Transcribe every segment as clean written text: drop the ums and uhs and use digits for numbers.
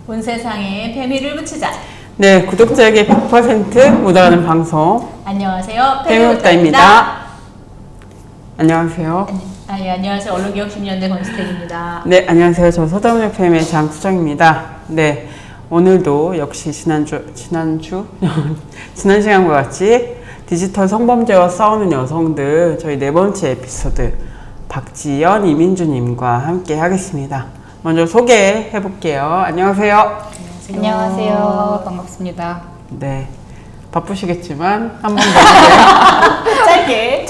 온 세상에 페미를 붙이자. 네, 구독자에게 100% 묻어가는 방송. 안녕하세요. 페미북다입니다. 안녕하세요. 예, 안녕하세요. 언론개혁심리연대 권수택입니다. 네, 안녕하세요. 저 서다운 FM의 장수정입니다. 네, 오늘도 역시 지난 시간과 같이 디지털 성범죄와 싸우는 여성들 저희 네 번째 에피소드 박지연, 이민주님과 함께 하겠습니다. 먼저 소개해 볼게요. 안녕하세요. 안녕하세요. 반갑습니다. 네, 바쁘시겠지만 한 번 더 짧게.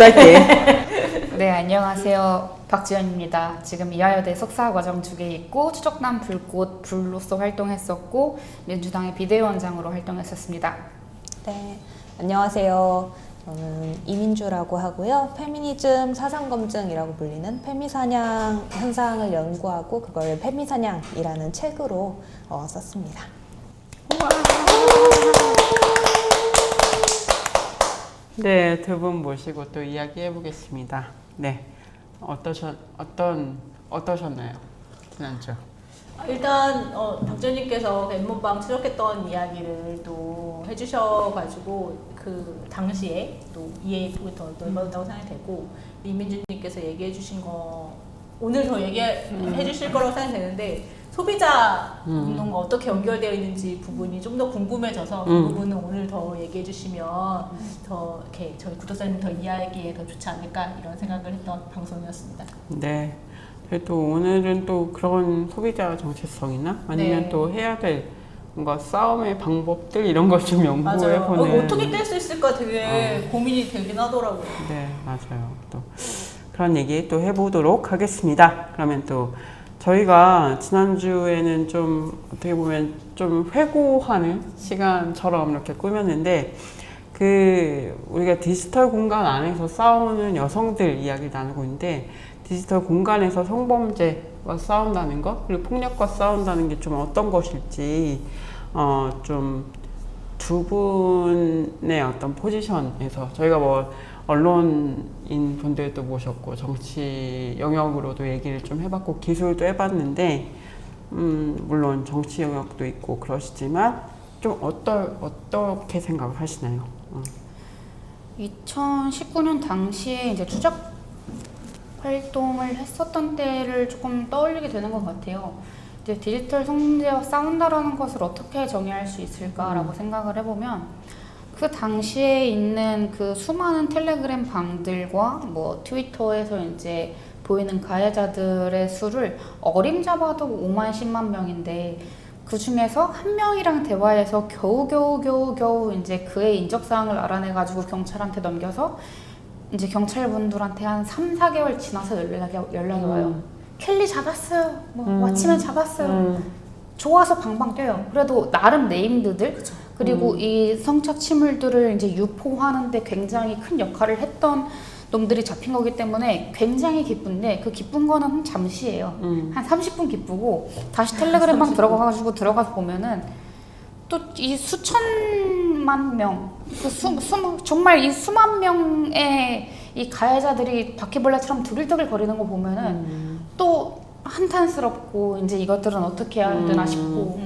네, 안녕하세요. 박지연입니다. 지금 이화여대 석사과정 2개 있고 추적단 불꽃 불로서 활동했었고 민주당의 비대위원장으로 활동했었습니다. 네, 안녕하세요. 저는 이민주라고 하고요. 페미니즘 사상검증이라고 불리는 페미사냥 현상을 연구하고 그걸 페미사냥이라는 책으로 썼습니다. 네, 두 분 모시고 또 이야기해 보겠습니다. 네, 어떠셨나요? 지난주? 일단 박지연님께서 엠모방 추적했던 이야기를 또 해주셔가지고 그 당시에 또 이해가 더 넓어졌다고 생각이 되고, 이민주님께서 얘기해주신 거 오늘 더 얘기해주실 거라고 생각이 되는데, 소비자 운동과 어떻게 연결되어 있는지 부분이 좀 더 궁금해져서 그 부분은 오늘 더 얘기해 주시면 더 이렇게 저희 구독자님 더 이해하기에 더 좋지 않을까 이런 생각을 했던 방송이었습니다. 네, 또 오늘은 또 그런 소비자 정체성이나 아니면 네. 또 해야 될 뭔가 싸움의 방법들 이런 걸 좀 연구해 보는. 어떻게 뗄 수 있을까 되게 고민이 되긴 하더라고요. 네, 맞아요. 또 그런 얘기 또 해보도록 하겠습니다. 그러면 또 저희가 지난주에는 좀 어떻게 보면 좀 회고하는 시간처럼 이렇게 꾸몄는데, 우리가 디지털 공간 안에서 싸우는 여성들 이야기를 나누고 있는데, 디지털 공간에서 성범죄와 싸운다는 것, 그리고 폭력과 싸운다는 게 좀 어떤 것일지, 좀 두 분의 어떤 포지션에서 저희가 뭐 언론인 분들도 모셨고 정치 영역으로도 얘기를 좀 해봤고 기술도 해봤는데, 물론 정치 영역도 있고 그러시지만 좀 어떻게 생각을 하시나요? 2019년 당시에 이제 추적 활동을 했었던 때를 조금 떠올리게 되는 것 같아요. 이제 디지털 성범죄와 싸운다라는 것을 어떻게 정의할 수 있을까라고 생각을 해보면, 그 당시에 있는 그 수많은 텔레그램 방들과 뭐 트위터에서 이제 보이는 가해자들의 수를 어림잡아도 5만 10만 명인데, 그 중에서 한 명이랑 대화해서 겨우 이제 그의 인적사항을 알아내가지고 경찰한테 넘겨서 이제 경찰분들한테 한 3, 4개월 지나서 연락이 와요. 켈리 잡았어요. 왓츠맨 잡았어요. 좋아서 방방 뛰어요. 그래도 나름 네임드들, 그쵸. 그리고 이 성착 침울들을 이제 유포하는데 굉장히 큰 역할을 했던 놈들이 잡힌 거기 때문에 굉장히 기쁜데, 그 기쁜 거는 잠시예요. 한 30분 기쁘고 다시 텔레그램방 들어가서 보면은 또 이 수천만 명, 정말 이 수만 명의 이 가해자들이 바퀴벌레처럼 두들두들 거리는 거 보면은 또 한탄스럽고, 이제 이것들은 어떻게 해야 되나 싶고,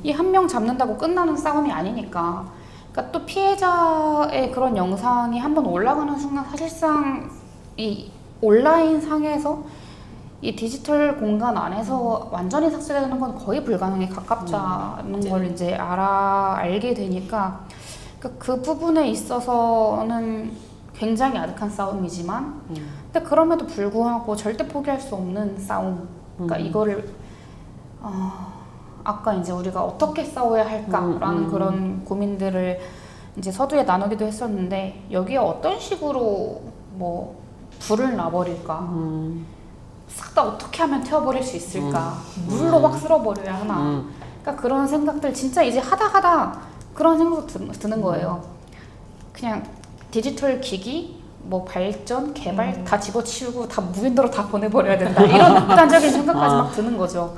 이 한 명 잡는다고 끝나는 싸움이 아니니까. 그러니까 또 피해자의 그런 영상이 한번 올라가는 순간 사실상 이 온라인 상에서 이 디지털 공간 안에서 완전히 삭제되는 건 거의 불가능에 가깝다는 걸 이제 알게 되니까, 그러니까 그 부분에 있어서는 굉장히 아득한 싸움이지만, 근데 그럼에도 불구하고 절대 포기할 수 없는 싸움. 그러니까 이거를 아까 이제 우리가 어떻게 싸워야 할까라는 그런 고민들을 이제 서두에 나누기도 했었는데, 여기에 어떤 식으로 뭐 불을 놔버릴까, 싹 다 어떻게 하면 태워버릴 수 있을까, 물로 확 쓸어버려야 하나, 그러니까 그런 생각들 진짜 이제 하다 그런 생각도 드는 거예요. 그냥 디지털 기기 뭐 발전, 개발 다 집어치우고 다 무인도로 다 보내버려야 된다, 이런 극단적인 생각까지 막 드는 거죠.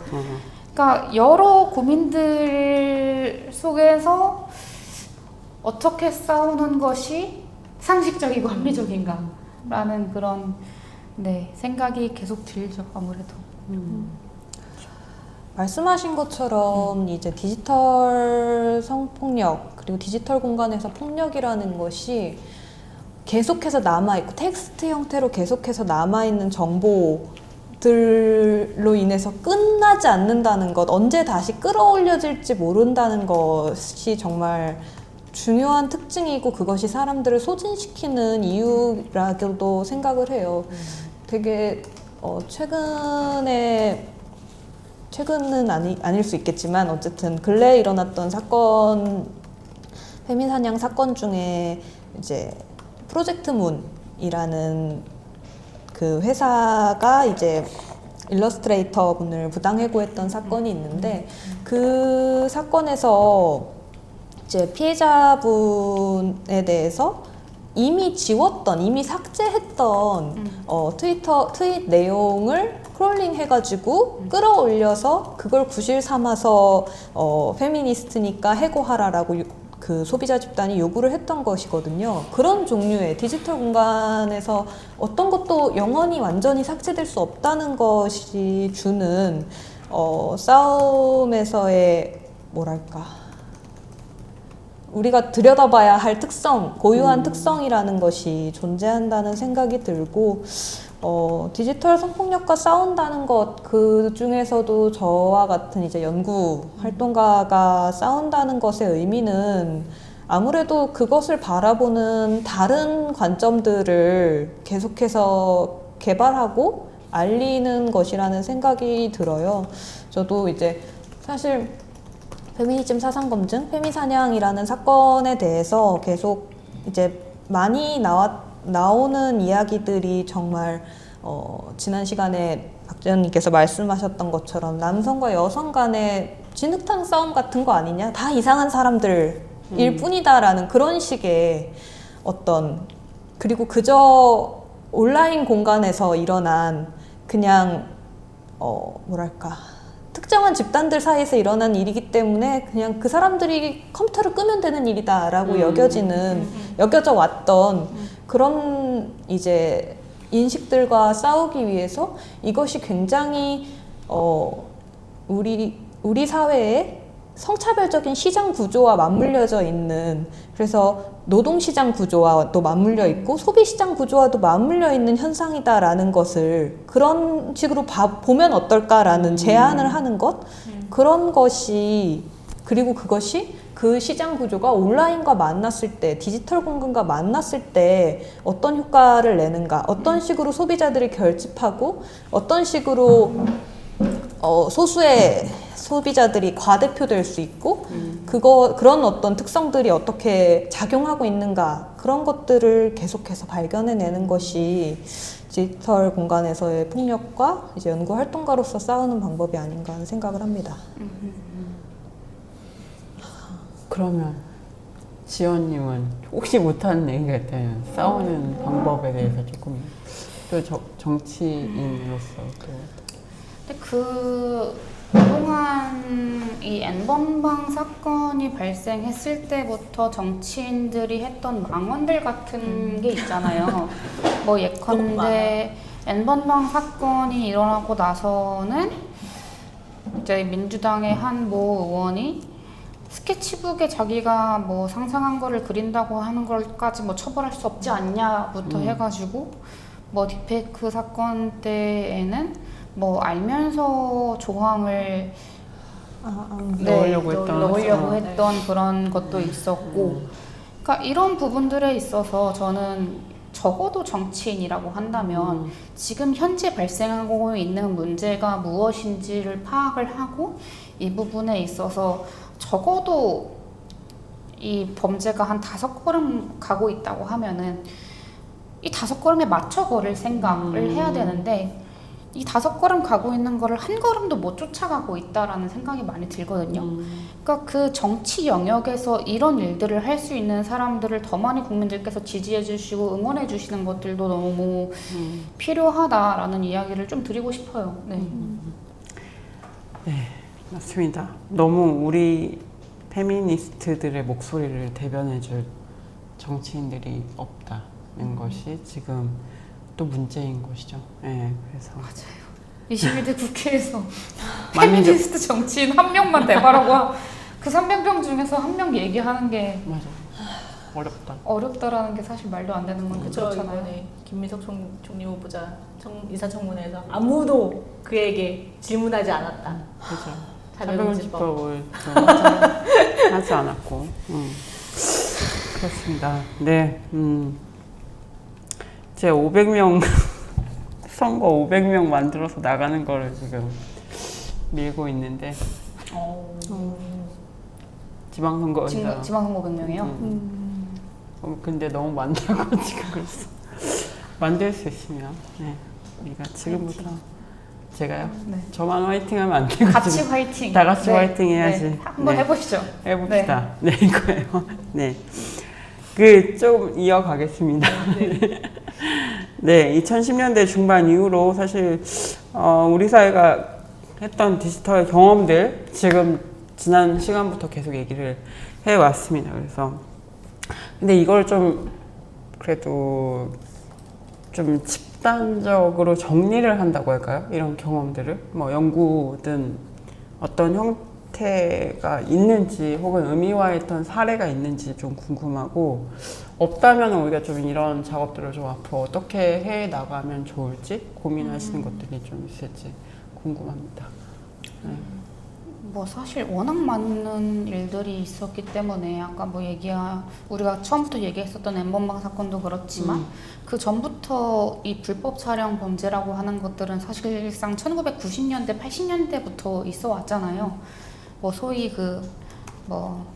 그러니까 여러 고민들 속에서 어떻게 싸우는 것이 상식적이고 합리적인가라는 그런 생각이 계속 들죠, 아무래도. 말씀하신 것처럼 이제 디지털 성폭력 그리고 디지털 공간에서 폭력이라는 것이 계속해서 남아있고 텍스트 형태로 계속해서 남아있는 정보들로 인해서 끝나지 않는다는 것, 언제 다시 끌어올려질지 모른다는 것이 정말 중요한 특징이고 그것이 사람들을 소진시키는 이유라고도 생각을 해요. 되게 최근은 아닐 수 있겠지만 어쨌든 근래에 일어났던 사건, 페미사냥 사건 중에 이제 프로젝트 문이라는 그 회사가 이제 일러스트레이터 분을 부당해고했던 사건이 있는데 그 사건에서 이제 피해자분에 대해서 이미 지웠던, 이미 삭제했던 트윗 내용을 크롤링 해가지고 끌어올려서 그걸 구실 삼아서 페미니스트니까 해고하라라고 그 소비자 집단이 요구를 했던 것이거든요. 그런 종류의 디지털 공간에서 어떤 것도 영원히 완전히 삭제될 수 없다는 것이 주는 싸움에서의 뭐랄까 우리가 들여다봐야 할 특성, 고유한 특성이라는 것이 존재한다는 생각이 들고 디지털 성폭력과 싸운다는 것, 그 중에서도 저와 같은 이제 연구 활동가가 싸운다는 것의 의미는 아무래도 그것을 바라보는 다른 관점들을 계속해서 개발하고 알리는 것이라는 생각이 들어요. 저도 이제 사실 페미니즘 사상검증, 페미사냥이라는 사건에 대해서 계속 이제 많이 나오는 이야기들이 정말 지난 시간에 박지연님께서 말씀하셨던 것처럼 남성과 여성 간의 진흙탕 싸움 같은 거 아니냐? 다 이상한 사람들일 뿐이다라는 그런 식의 그리고 그저 온라인 공간에서 일어난 그냥 뭐랄까 특정한 집단들 사이에서 일어난 일이기 때문에 그냥 그 사람들이 컴퓨터를 끄면 되는 일이다라고 여겨져 왔던 그런 이제 인식들과 싸우기 위해서 이것이 굉장히 우리 사회에 성차별적인 시장 구조와 맞물려져 있는, 그래서 노동시장 구조와도 맞물려 있고 소비시장 구조와도 맞물려 있는 현상이다라는 것을 그런 식으로 보면 어떨까라는 제안을 하는 것, 그런 것이, 그리고 그것이 그 시장 구조가 온라인과 만났을 때, 디지털 공간과 만났을 때 어떤 효과를 내는가, 어떤 식으로 소비자들이 결집하고 어떤 식으로 소수의 소비자들이 과대표될 수 있고 그런 어떤 특성들이 어떻게 작용하고 있는가, 그런 것들을 계속해서 발견해내는 것이 디지털 공간에서의 폭력과 이제 연구 활동가로서 싸우는 방법이 아닌가 하는 생각을 합니다. 그러면 지연님은 혹시 못하는 얘기가 있다면 싸우는 방법에 대해서 조금 또 정치인으로서 또 근데 그동안 이 N번방 사건이 발생했을 때부터 정치인들이 했던 망언들 같은 게 있잖아요. 뭐 예컨대 N번방 사건이 일어나고 나서는 이제 민주당의 한 모 의원이 스케치북에 자기가 뭐 상상한 거를 그린다고 하는 걸까지 뭐 처벌할 수 없지 않냐부터 해가지고 뭐 딥페이크 사건 때에는 뭐 알면서 조항을 넣으려고 했던 그런 것도 있었고, 그러니까 이런 부분들에 있어서 저는 적어도 정치인이라고 한다면 지금 현재 발생하고 있는 문제가 무엇인지를 파악을 하고 이 부분에 있어서 적어도 이 범죄가 한 5걸음 가고 있다고 하면은 이 5걸음에 맞춰 걸을 생각을 해야 되는데 이 5걸음 가고 있는 거를 한 걸음도 못 쫓아가고 있다라는 생각이 많이 들거든요. 그러니까 그 정치 영역에서 이런 일들을 할 수 있는 사람들을 더 많이 국민들께서 지지해 주시고 응원해 주시는 것들도 너무 필요하다라는 이야기를 좀 드리고 싶어요. 네. 네, 맞습니다. 너무 우리 페미니스트들의 목소리를 대변해줄 정치인들이 없다는 것이 지금 또 문제인 것이죠. 네, 그래서 맞아요. 21대 국회에서 많이 페미니스트 정치인 한 명만 대발하고 그 300명 중에서 한 명 얘기하는 게 맞아. 어렵다. 어렵다라는 게 사실 말도 안 되는 건 그쵸, 그렇잖아요. 이번에 김민석 총리 후보자 이사청문회에서 아무도 그에게 질문하지 않았다. 그죠. 자료금지법. 자료금지법을 하지 않았고. 그렇습니다. 네. 이제 500명 선거 500명 만들어서 나가는 거를 지금 밀고 있는데 지방선거에서 지방선거 100명이요? 근데 너무 많다고 지금 그랬어. 만들 수 있으면 네. 우리가 지금부터 제가요? 네. 저만 화이팅하면 안 되거든요. 같이 화이팅. 다 같이 화이팅 해야지. 네. 한번 네. 해보시죠. 해봅시다. 네, 이거예요. 네. 그 좀 이어가겠습니다. 네, 2010년대 중반 이후로 사실 우리 사회가 했던 디지털 경험들 지금 지난 시간부터 계속 얘기를 해왔습니다. 그래서 근데 이걸 좀 그래도 좀 집단적으로 정리를 한다고 할까요? 이런 경험들을 뭐 연구든 어떤 형태가 있는지 혹은 의미화했던 사례가 있는지 좀 궁금하고 없다면 우리가 좀 이런 작업들을 좀 앞으로 어떻게 해 나가면 좋을지 고민하시는 것들이 좀 있을지 궁금합니다. 네. 뭐 사실 워낙 많은 일들이 있었기 때문에 아까 뭐 우리가 처음부터 얘기했었던 엠번방 사건도 그렇지만 그 전부터 이 불법 촬영 범죄라고 하는 것들은 사실상 1990년대, 80년대부터 있어 왔잖아요. 뭐 소위 뭐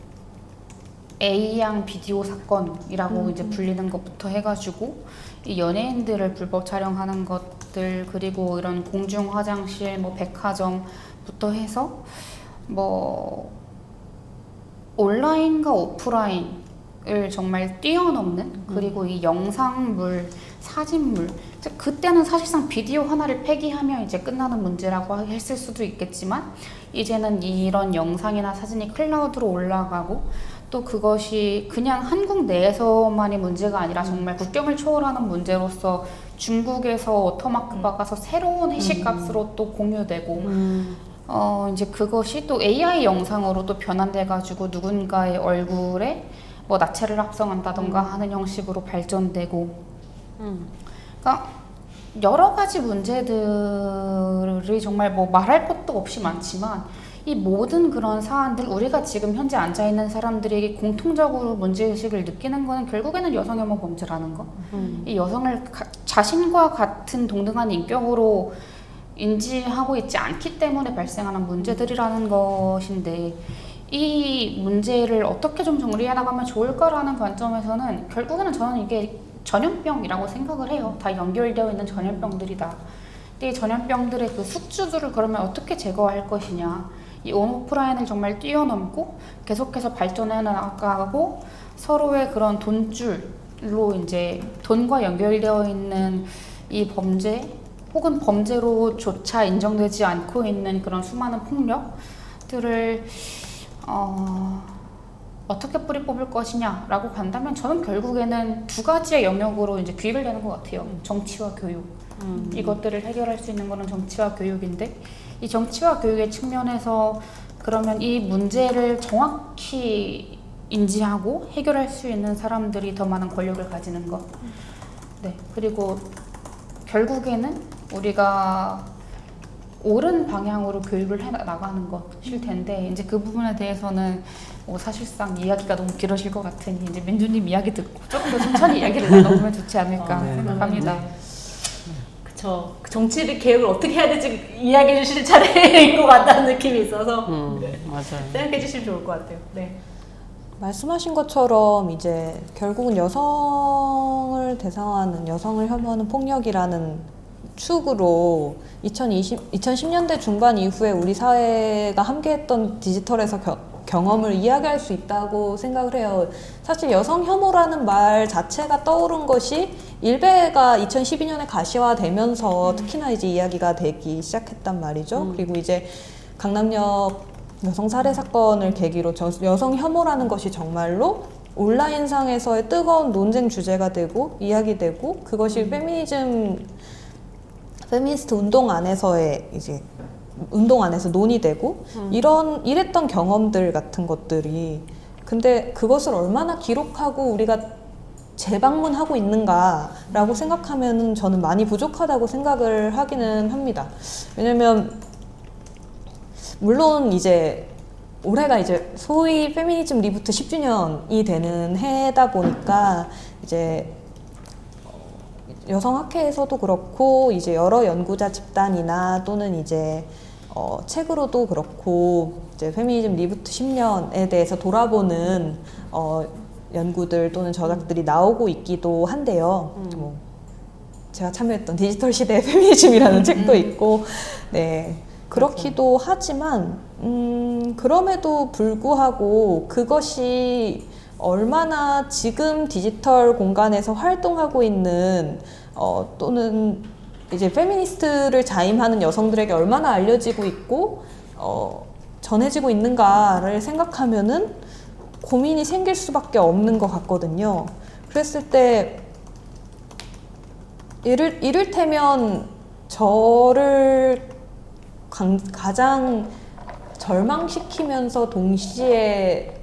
A양 비디오 사건이라고 이제 불리는 것부터 해가지고 이 연예인들을 불법 촬영하는 것들 그리고 이런 공중 화장실, 뭐 백화점부터 해서 뭐 온라인과 오프라인을 정말 뛰어넘는 그리고 이 영상물, 사진물 그때는 사실상 비디오 하나를 폐기하면 이제 끝나는 문제라고 했을 수도 있겠지만 이제는 이런 영상이나 사진이 클라우드로 올라가고 또 그것이 그냥 한국 내에서만의 문제가 아니라 정말 국경을 초월하는 문제로서 중국에서 워터마크 박아서 새로운 해시값으로 또 공유되고 이제 그것이 또 AI 영상으로 또 변환돼가지고 누군가의 얼굴에 뭐 나체를 합성한다던가 하는 형식으로 발전되고 그러니까 여러 가지 문제들이 정말 뭐 말할 것도 없이 많지만 이 모든 그런 사안들 우리가 지금 현재 앉아있는 사람들이 공통적으로 문제의식을 느끼는 거는 결국에는 여성혐오 범죄라는 거. 이 여성을 자신과 같은 동등한 인격으로 인지하고 있지 않기 때문에 발생하는 문제들이라는 것인데 이 문제를 어떻게 좀 정리해 나가면 좋을까라는 관점에서는 결국에는 저는 이게 전염병이라고 생각을 해요. 다 연결되어 있는 전염병들이다. 이 전염병들의 그 숙주들을 그러면 어떻게 제거할 것이냐. 이 온오프라인을 정말 뛰어넘고 계속해서 발전해 나가고 서로의 그런 돈줄로 이제 돈과 연결되어 있는 이 범죄 혹은 범죄로조차 인정되지 않고 있는 그런 수많은 폭력들을 어떻게 뿌리 뽑을 것이냐라고 간다면 저는 결국에는 두 가지의 영역으로 이제 귀결되는 것 같아요. 정치와 교육. 이것들을 해결할 수 있는 거는 정치와 교육인데 이 정치와 교육의 측면에서 그러면 이 문제를 정확히 인지하고 해결할 수 있는 사람들이 더 많은 권력을 가지는 것. 네. 그리고 결국에는 우리가 옳은 방향으로 교육을 해 나가는 것일 텐데 이제 그 부분에 대해서는 사실상 이야기가 너무 길어질 것 같으니 이제 민주님 이야기 듣고 조금 더 천천히 이야기를 나눠보면 좋지 않을까 생각합니다. 그쵸. 그 정치 개혁을 어떻게 해야 될지 이야기해 주실 차례인 것 같다는 느낌이 있어서 맞아요. 생각해 주시면 좋을 것 같아요. 네. 말씀하신 것처럼 이제 결국은 여성을 대상화하는, 여성을 혐오하는 폭력이라는 축으로 2010년대 중반 이후에 우리 사회가 함께했던 디지털에서 경험을 이야기할 수 있다고 생각을 해요. 사실 여성 혐오라는 말 자체가 떠오른 것이 일베가 2012년에 가시화되면서 특히나 이제 이야기가 되기 시작했단 말이죠. 그리고 이제 강남역 여성 살해 사건을 계기로 여성 혐오라는 것이 정말로 온라인상에서의 뜨거운 논쟁 주제가 되고 이야기되고 그것이 페미니즘 페미니스트 운동 안에서의 이제 운동 안에서 논의되고 이랬던 경험들 같은 것들이 근데 그것을 얼마나 기록하고 우리가 재방문하고 있는가라고 생각하면은 저는 많이 부족하다고 생각을 하기는 합니다. 왜냐면 물론 이제 올해가 이제 소위 페미니즘 리부트 10주년이 되는 해다 보니까 이제 여성학회에서도 그렇고 이제 여러 연구자 집단이나 또는 이제 책으로도 그렇고 이제 페미니즘 리부트 10년에 대해서 돌아보는 연구들 또는 저작들이 나오고 있기도 한데요. 뭐 제가 참여했던 디지털 시대의 페미니즘이라는 책도 있고, 네 그렇기도 하지만 그럼에도 불구하고 그것이 얼마나 지금 디지털 공간에서 활동하고 있는 또는 이제 페미니스트를 자임하는 여성들에게 얼마나 알려지고 있고 전해지고 있는가를 생각하면은 고민이 생길 수밖에 없는 것 같거든요. 그랬을 때 이를테면 저를 가장 절망시키면서 동시에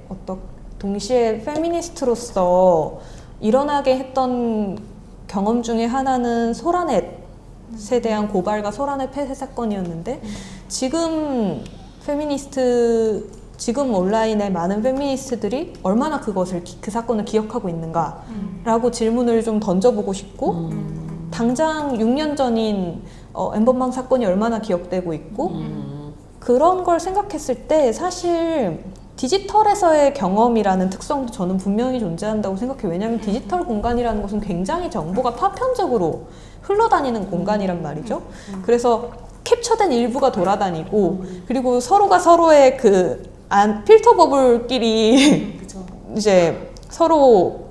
페미니스트로서 일어나게 했던 경험 중에 하나는 소라넷에 대한 고발과 소라넷 폐쇄 사건이었는데 지금 온라인의 많은 페미니스트들이 얼마나 그 사건을 기억하고 있는가라고 질문을 좀 던져보고 싶고 당장 6년 전인 엠번방 사건이 얼마나 기억되고 있고 그런 걸 생각했을 때 사실 디지털에서의 경험이라는 특성도 저는 분명히 존재한다고 생각해요. 왜냐하면 디지털 공간이라는 것은 굉장히 정보가 파편적으로 흘러다니는 공간이란 말이죠. 그래서 캡처된 일부가 돌아다니고 그리고 서로가 서로의 필터 버블끼리 이제 서로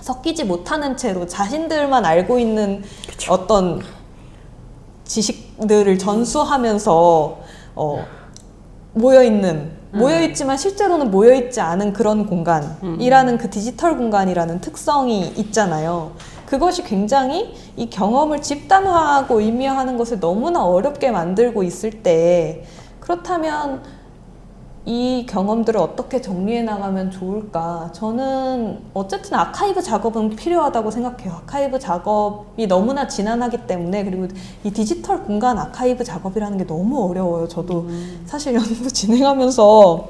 섞이지 못하는 채로 자신들만 알고 있는 어떤 지식들을 전수하면서 모여있지만 실제로는 모여있지 않은 그런 공간이라는 그 디지털 공간이라는 특성이 있잖아요. 그것이 굉장히 이 경험을 집단화하고 의미화하는 것을 너무나 어렵게 만들고 있을 때 그렇다면 이 경험들을 어떻게 정리해 나가면 좋을까? 저는 어쨌든 아카이브 작업은 필요하다고 생각해요. 아카이브 작업이 너무나 지난하기 때문에 그리고 이 디지털 공간 아카이브 작업이라는 게 너무 어려워요. 저도 사실 연구 진행하면서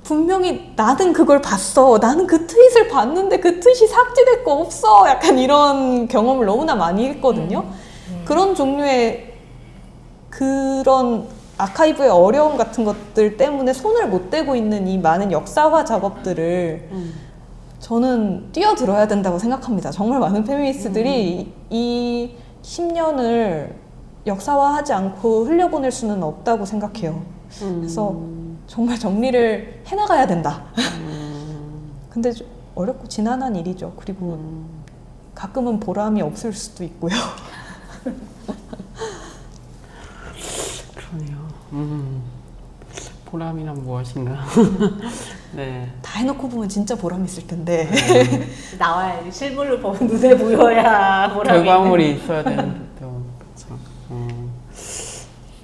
분명히 나는 그걸 봤어. 나는 그 트윗을 봤는데 그 트윗이 삭제될 거 없어. 약간 이런 경험을 너무나 많이 했거든요. 그런 종류의 그런 아카이브의 어려움 같은 것들 때문에 손을 못 대고 있는 이 많은 역사화 작업들을 저는 뛰어들어야 된다고 생각합니다. 정말 많은 페미니스트들이 이 10년을 역사화하지 않고 흘려보낼 수는 없다고 생각해요. 그래서 정말 정리를 해나가야 된다. 근데 어렵고 지난한 일이죠. 그리고 가끔은 보람이 없을 수도 있고요. 그러네요. 보람이란 무엇인가? 네. 다 해놓고 보면 진짜 보람 있을 텐데. 나와야 실물로 보면 눈에 보여야 보람이 결과물이 있어야 되는데 또 그렇죠.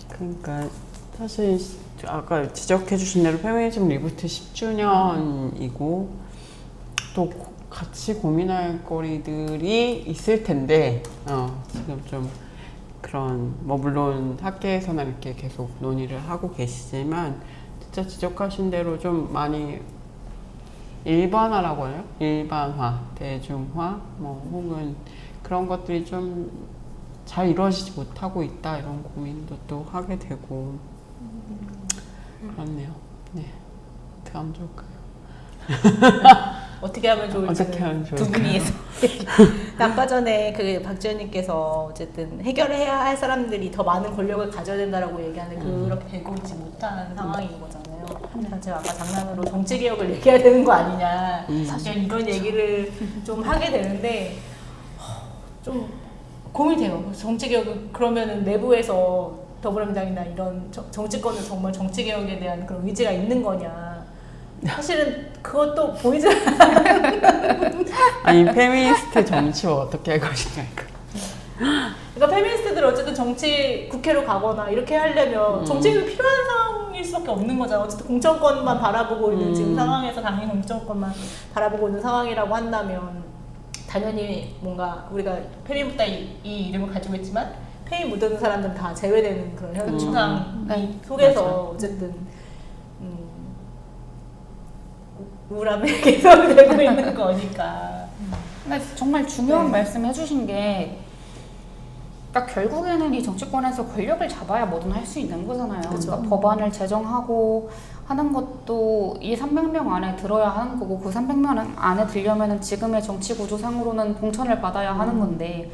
그러니까 사실 아까 지적해 주신 대로 페미니즘 리부트 10주년이고 또 같이 고민할 거리들이 있을 텐데 지금 좀 그런 뭐 물론 학계에서는 이렇게 계속 논의를 하고 계시지만 진짜 지적하신 대로 좀 많이 일반화라고 해요? 일반화, 대중화 뭐 혹은 그런 것들이 좀 잘 이루어지지 못하고 있다 이런 고민도 또 하게 되고 그렇네요. 네, 어떻게 하면 좋을까요? 어떻게 하면 좋을지 두 분이 아까 전에 그 박지현님께서 어쨌든 해결해야 할 사람들이 더 많은 권력을 가져야 된다라고 얘기하는데 그렇게 되고 있지 못하는 상황인 거잖아요. 그래서 제가 아까 장난으로 정치개혁을 얘기해야 되는 거 아니냐 사실 이런 얘기를 좀 하게 되는데 좀 고민돼요. 정치개혁은 그러면은 내부에서 더불어민주당이나 이런 정치권은 정말 정치개혁에 대한 그런 의지가 있는 거냐. 사실은 그것도 보이지 않아요. 아니 페미니스트 정치와 어떻게 할 것인가. 그러니까 페미니스트들 어쨌든 정치 국회로 가거나 이렇게 하려면 정치인이 필요한 상황일 수밖에 없는 거잖아. 어쨌든 공천권만 바라보고 있는 지금 상황에서 당연히 공천권만 바라보고 있는 상황이라고 한다면 당연히 뭔가 우리가 페미보다 이 이름을 가지고 있지만 페미 묻어있는 사람들은 다 제외되는 그런 현상 네. 속에서 맞아. 어쨌든 우울함이 계속되고 있는 거니까. 근데 정말 중요한 네. 말씀 해주신 게 그러니까 결국에는 이 정치권에서 권력을 잡아야 뭐든 할 수 있는 거잖아요. 그쵸. 그러니까 법안을 제정하고 하는 것도 이 300명 안에 들어야 하는 거고 그 300명 안에 들려면은 지금의 정치 구조상으로는 공천을 받아야 하는 건데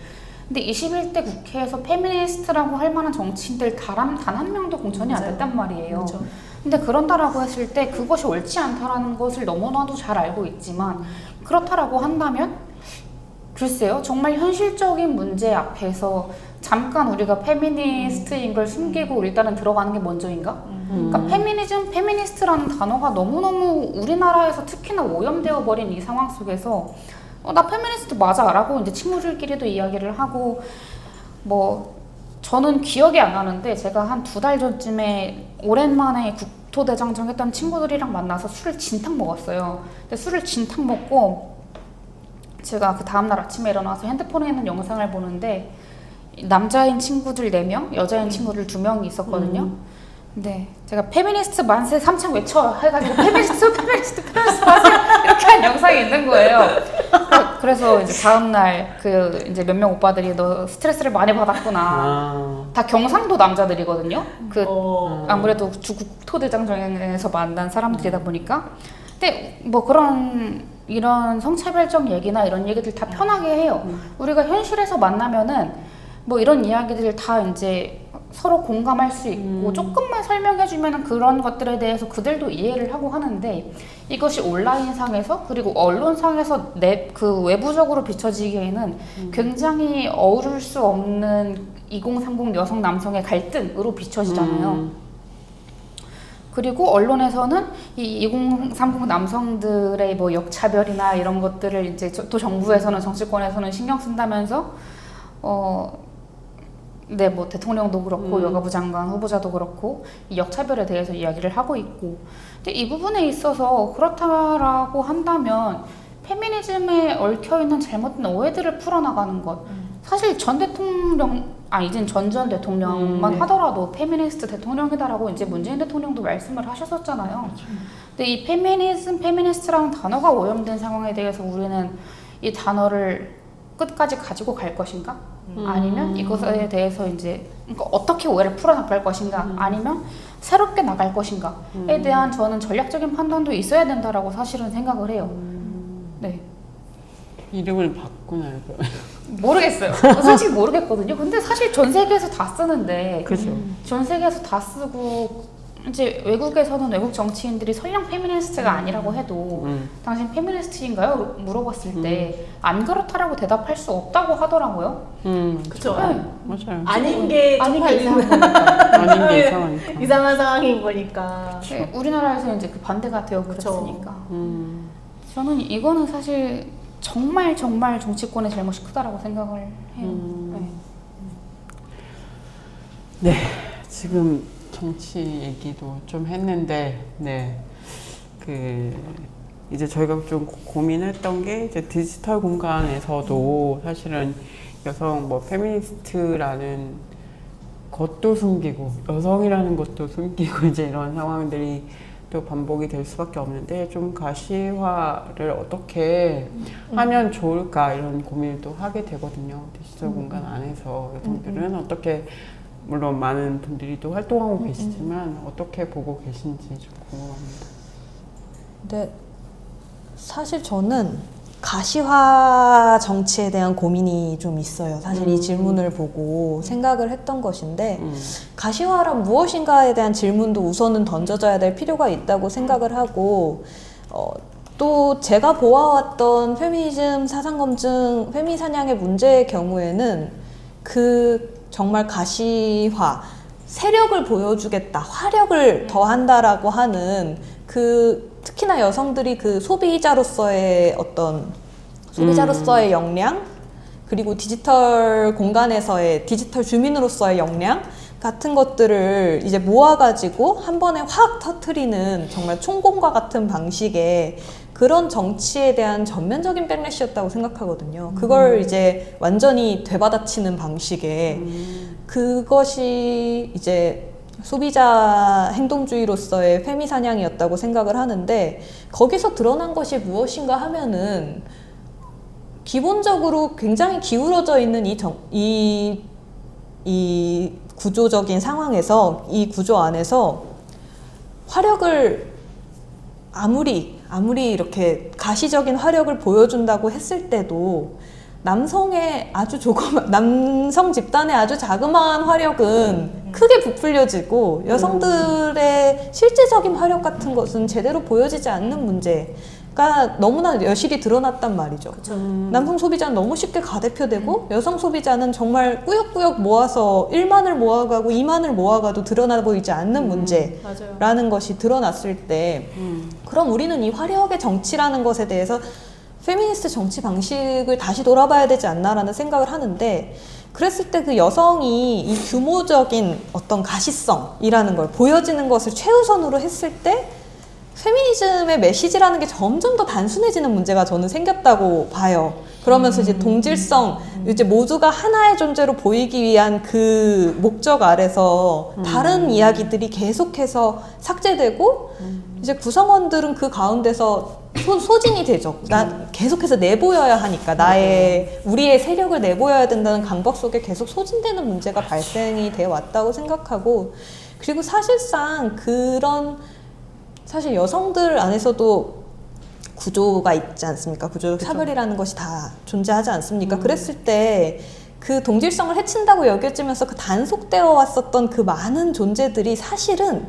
근데 21대 국회에서 페미니스트라고 할 만한 정치인들 단 한 명도 공천이 안 맞아요. 됐단 말이에요. 그렇죠. 근데 그런다라고 했을 때 그것이 옳지 않다라는 것을 너무나도 잘 알고 있지만 그렇다라고 한다면 글쎄요 정말 현실적인 문제 앞에서 잠깐 우리가 페미니스트인 걸 숨기고 일단은 들어가는 게 먼저인가? 그러니까 페미니즘, 페미니스트라는 단어가 너무너무 우리나라에서 특히나 오염되어 버린 이 상황 속에서 나 페미니스트 맞아 라고 이제 친구들끼리도 이야기를 하고 뭐 저는 기억이 안 나는데 제가 한 2달 전쯤에 오랜만에 국토대장정 했던 친구들이랑 만나서 술을 진탕 먹었어요. 근데 술을 진탕 먹고 제가 그 다음날 아침에 일어나서 핸드폰에 있는 영상을 보는데 남자인 친구들 4명, 여자인 친구들 2명이 있었거든요. 근데 제가 페미니스트 만세 3창 외쳐 해가지고 페미니스트 하세요 이렇게 한 영상이 있는 거예요. 그래서 이제 다음날 그 이제 몇 명 오빠들이 너 스트레스를 많이 받았구나. 다 경상도 남자들이거든요. 그 아무래도 주국토대장정에서 만난 사람들이다 보니까. 근데 뭐 이런 성차별적 얘기나 이런 얘기들 다 편하게 해요. 우리가 현실에서 만나면은 뭐 이런 이야기들 다 이제 서로 공감할 수 있고 조금만 설명해주면 그런 것들에 대해서 그들도 이해를 하고 하는데 이것이 온라인상에서 그리고 언론상에서 그 외부적으로 비춰지기에는 굉장히 어우를 수 없는 2030 여성 남성의 갈등으로 비춰지잖아요. 그리고 언론에서는 이 2030 남성들의 뭐 역차별이나 이런 것들을 이제 또 정부에서는 정치권에서는 신경 쓴다면서 네, 뭐 대통령도 그렇고 여가부 장관 후보자도 그렇고 이 역차별에 대해서 이야기를 하고 있고 근데 이 부분에 있어서 그렇다라고 한다면 페미니즘에 얽혀있는 잘못된 오해들을 풀어나가는 것 사실 전 대통령 이젠 전 대통령만 하더라도 페미니스트 대통령이다라고 이제 문재인 대통령도 말씀을 하셨었잖아요. 근데 이 페미니스트라는 단어가 오염된 상황에 대해서 우리는 이 단어를 끝까지 가지고 갈 것인가? 아니면 이것에 대해서 이제 그러니까 어떻게 오해를 풀어나갈 것인가? 아니면 새롭게 나갈 것인가에 대한 저는 전략적인 판단도 있어야 된다라고 사실은 생각을 해요. 네. 이름을 바꾸나요? 모르겠어요. 솔직히 모르겠거든요. 근데 사실 전 세계에서 다 쓰는데 그죠. 전 세계에서 다 쓰고 이제 외국에서는 외국 정치인들이 설령 페미니스트가 아니라고 해도 당신 페미니스트인가요? 물어봤을 때 안 그렇다라고 대답할 수 없다고 하더라고요. 그쵸. 네. 맞아요. 아닌 게 아닌 게 쪽팔리는 이상한 거니까. 아닌 게 이상하니까. 이상한 상황인 거니까. 네, 우리나라에서 이제 그 반대가 되어 버렸으니까. 저는 이거는 사실 정말 정치권의 잘못이 크다라고 생각을 해요. 네. 네, 지금 정치 얘기도 좀 했는데, 네, 이제 저희가 좀 고민했던 게 이제 디지털 공간에서도 사실은 여성 뭐 페미니스트라는 것도 숨기고 여성이라는 것도 숨기고 이제 이런 상황들이 또 반복이 될 수밖에 없는데 좀 가시화를 어떻게 하면 좋을까 이런 고민을 또 하게 되거든요. 디지털 공간 안에서 여성들은 어떻게 물론 많은 분들이 또 활동하고 계시지만 어떻게 보고 계신지 좀 궁금합니다. 근데 사실 저는 가시화 정치에 대한 고민이 좀 있어요. 사실 이 질문을 보고 생각을 했던 것인데 가시화란 무엇인가에 대한 질문도 우선은 던져져야 될 필요가 있다고 생각을 하고 또 제가 보아왔던 페미니즘 사상검증, 페미사냥의 문제의 경우에는 그 정말 가시화, 세력을 보여주겠다, 화력을 더한다라고 하는 특히나 여성들이 그 소비자로서의 역량, 그리고 디지털 공간에서의 디지털 주민으로서의 역량 같은 것들을 이제 모아가지고 한 번에 확 터트리는 정말 총공과 같은 방식의 그런 정치에 대한 전면적인 백래시였다고 생각하거든요. 그걸 이제 완전히 되받아치는 방식의 그것이 이제 소비자 행동주의로서의 페미사냥이었다고 생각을 하는데, 거기서 드러난 것이 무엇인가 하면은 기본적으로 굉장히 기울어져 있는 이 구조적인 상황에서, 이 구조 안에서 화력을 아무리 이렇게 가시적인 화력을 보여준다고 했을 때도 남성의 아주 남성 집단의 아주 자그마한 화력은 크게 부풀려지고 여성들의 실제적인 화력 같은 것은 제대로 보여지지 않는 문제가 너무나 여실히 드러났단 말이죠. 남성 소비자는 너무 쉽게 가대표되고 여성 소비자는 정말 꾸역꾸역 모아서 1만을 모아가고 2만을 모아가도 드러나 보이지 않는 문제라는 것이 드러났을 때, 그럼 우리는 이 화력의 정치라는 것에 대해서 페미니스트 정치 방식을 다시 돌아봐야 되지 않나라는 생각을 하는데, 그랬을 때 그 여성이 이 규모적인 어떤 가시성이라는 걸 보여지는 것을 최우선으로 했을 때 페미니즘의 메시지라는 게 점점 더 단순해지는 문제가 저는 생겼다고 봐요. 그러면서 이제 동질성, 이제 모두가 하나의 존재로 보이기 위한 그 목적 아래서 다른 이야기들이 계속해서 삭제되고 이제 구성원들은 그 가운데서 소진이 되죠. 계속해서 내보여야 하니까 우리의 세력을 내보여야 된다는 강박 속에 계속 소진되는 문제가 발생이 되어 왔다고 생각하고, 그리고 사실상 사실 여성들 안에서도 구조가 있지 않습니까? 구조적 차별이라는 것이 다 존재하지 않습니까? 그랬을 때 그 동질성을 해친다고 여겨지면서 그 단속되어 왔었던 그 많은 존재들이 사실은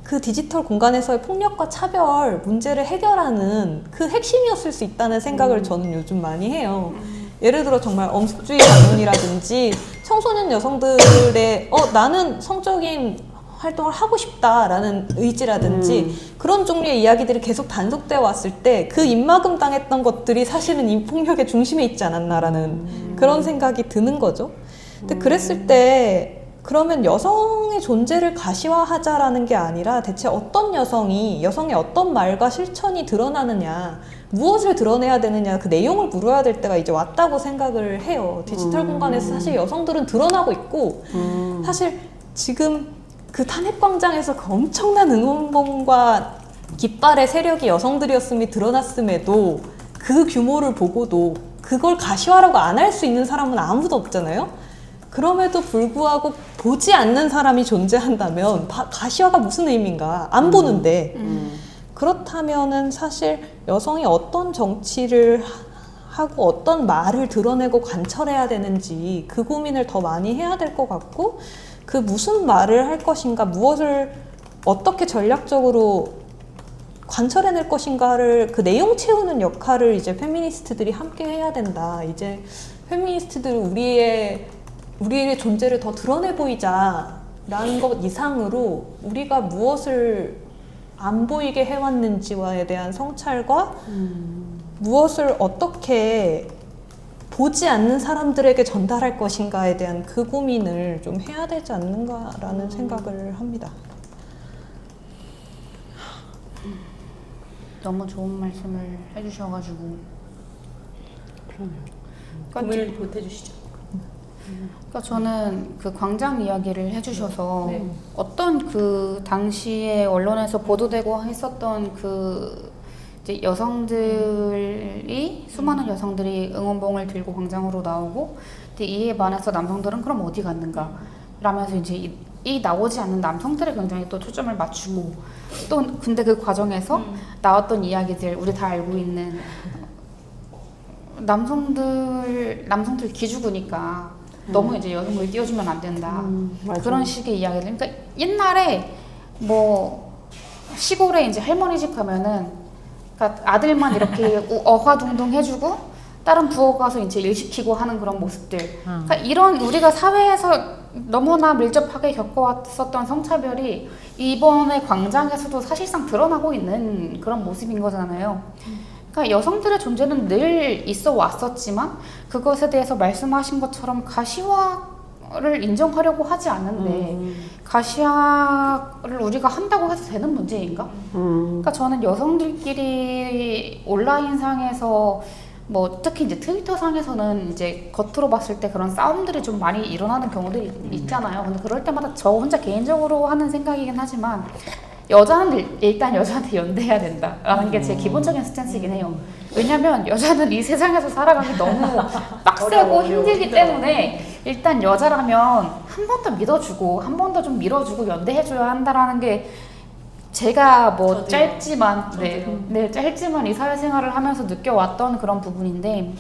그 디지털 공간에서의 폭력과 차별 문제를 해결하는 그 핵심이었을 수 있다는 생각을 저는 요즘 많이 해요. 예를 들어 정말 엄숙주의 반론이라든지 청소년 여성들의 나는 성적인 활동을 하고 싶다라는 의지라든지 그런 종류의 이야기들이 계속 단속되어 왔을 때 그 입막음 당했던 것들이 사실은 이 폭력의 중심에 있지 않았나라는 그런 생각이 드는 거죠. 근데 그랬을 때 그러면 여성의 존재를 가시화하자라는 게 아니라 대체 어떤 여성의 어떤 말과 실천이 드러나느냐, 무엇을 드러내야 되느냐, 그 내용을 물어야 될 때가 이제 왔다고 생각을 해요. 디지털 공간에서 사실 여성들은 드러나고 있고 사실 지금 그 탄핵광장에서 그 엄청난 응원봉과 깃발의 세력이 여성들이었음이 드러났음에도 그 규모를 보고도 그걸 가시화라고 안 할 수 있는 사람은 아무도 없잖아요. 그럼에도 불구하고 보지 않는 사람이 존재한다면 가시화가 무슨 의미인가? 안 보는데. 그렇다면은 사실 여성이 어떤 정치를 하고 어떤 말을 드러내고 관철해야 되는지 그 고민을 더 많이 해야 될 것 같고, 그 무슨 말을 할 것인가, 무엇을 어떻게 전략적으로 관철해낼 것인가를 그 내용 채우는 역할을 이제 페미니스트들이 함께 해야 된다. 이제 페미니스트들은 우리의 존재를 더 드러내 보이자라는 것 이상으로 우리가 무엇을 안 보이게 해왔는지와에 대한 성찰과 무엇을 어떻게 보지 않는 사람들에게 전달할 것인가에 대한 그 고민을 좀 해야 되지 않는가라는 생각을 합니다. 너무 좋은 말씀을 해주셔가지고 고민을 보태주시죠. 그러니까 저는 그 광장 이야기를 해주셔서 어떤 그 당시에 언론에서 보도되고 했었던 그 이제 수많은 여성들이 응원봉을 들고 광장으로 나오고, 근데 이에 반해서 남성들은 그럼 어디 갔는가? 라면서 이제 이 나오지 않는 남성들에 굉장히 또 초점을 맞추고, 또 근데 그 과정에서 나왔던 이야기들, 우리 다 알고 있는 남성들 기죽으니까 너무 이제 여성을 띄워주면 안 된다. 그런 식의 이야기들. 그러니까 옛날에 뭐 시골에 이제 할머니 집 가면은 그러니까 아들만 이렇게 어화둥둥 해주고 다른 부엌 가서 이제 일 시키고 하는 그런 모습들. 그러니까 이런 우리가 사회에서 너무나 밀접하게 겪어왔었던 성차별이 이번에 광장에서도 사실상 드러나고 있는 그런 모습인 거잖아요. 그러니까 여성들의 존재는 늘 있어 왔었지만 그것에 대해서 말씀하신 것처럼 가시화를 인정하려고 하지 않는데 가시화를 우리가 한다고 해서 되는 문제인가? 그러니까 저는 여성들끼리 온라인상에서 뭐 특히 이제 트위터 상에서는 이제 겉으로 봤을 때 그런 싸움들이 좀 많이 일어나는 경우들이 있잖아요. 근데 그럴 때마다 저 혼자 개인적으로 하는 생각이긴 하지만 여자는 일단 여자한테 연대해야 된다라는 게 제 기본적인 스탠스이긴 해요. 왜냐면 여자는 이 세상에서 살아가기 너무 빡세고 힘들기 때문에 일단 여자라면 한 번 더 믿어주고 한 번 더 좀 밀어주고 연대해줘야 한다라는 게 제가 뭐 저도요. 짧지만 저도요. 네 짧지만 이 사회생활을 하면서 느껴왔던 그런 부분인데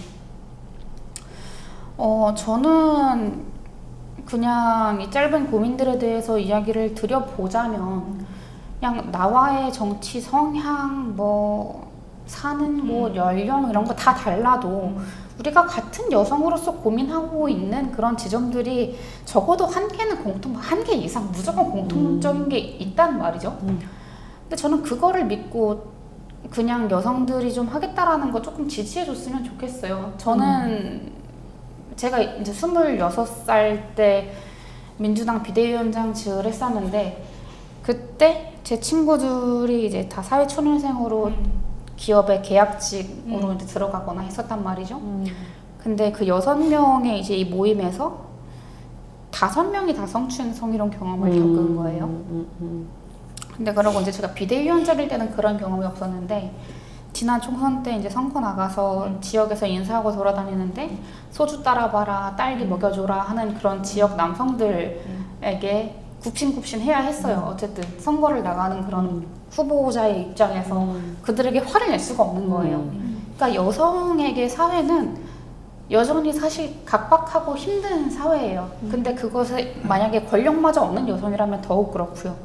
저는 그냥 이 짧은 고민들에 대해서 이야기를 드려보자면 그냥 나와의 정치 성향 뭐 사는 곳 연령 이런 거 다 달라도 우리가 같은 여성으로서 고민하고 있는 그런 지점들이 적어도 한 개 이상 무조건 공통적인 게 있단 말이죠. 근데 저는 그거를 믿고 그냥 여성들이 좀 하겠다라는 거 조금 지지해줬으면 좋겠어요. 저는 제가 이제 26살 때 민주당 비대위원장직을 했었는데 그때 제 친구들이 이제 다 사회초년생으로 기업의 계약직으로 이제 들어가거나 했었단 말이죠. 근데 그 6명의 이제 이 모임에서 5명이 다 성추행, 성희롱 경험을 겪은 거예요. 근데 그러고 이제 제가 비대위원장일 때는 그런 경험이 없었는데 지난 총선 때 이제 선거 나가서 지역에서 인사하고 돌아다니는데 소주 따라봐라, 딸기 먹여줘라 하는 그런 지역 남성들에게 굽신굽신 해야 했어요. 어쨌든 선거를 나가는 그런 후보자의 입장에서 그들에게 화를 낼 수가 없는 거예요. 그러니까 여성에게 사회는 여전히 사실 각박하고 힘든 사회예요. 근데 그것에 만약에 권력마저 없는 여성이라면 더욱 그렇고요.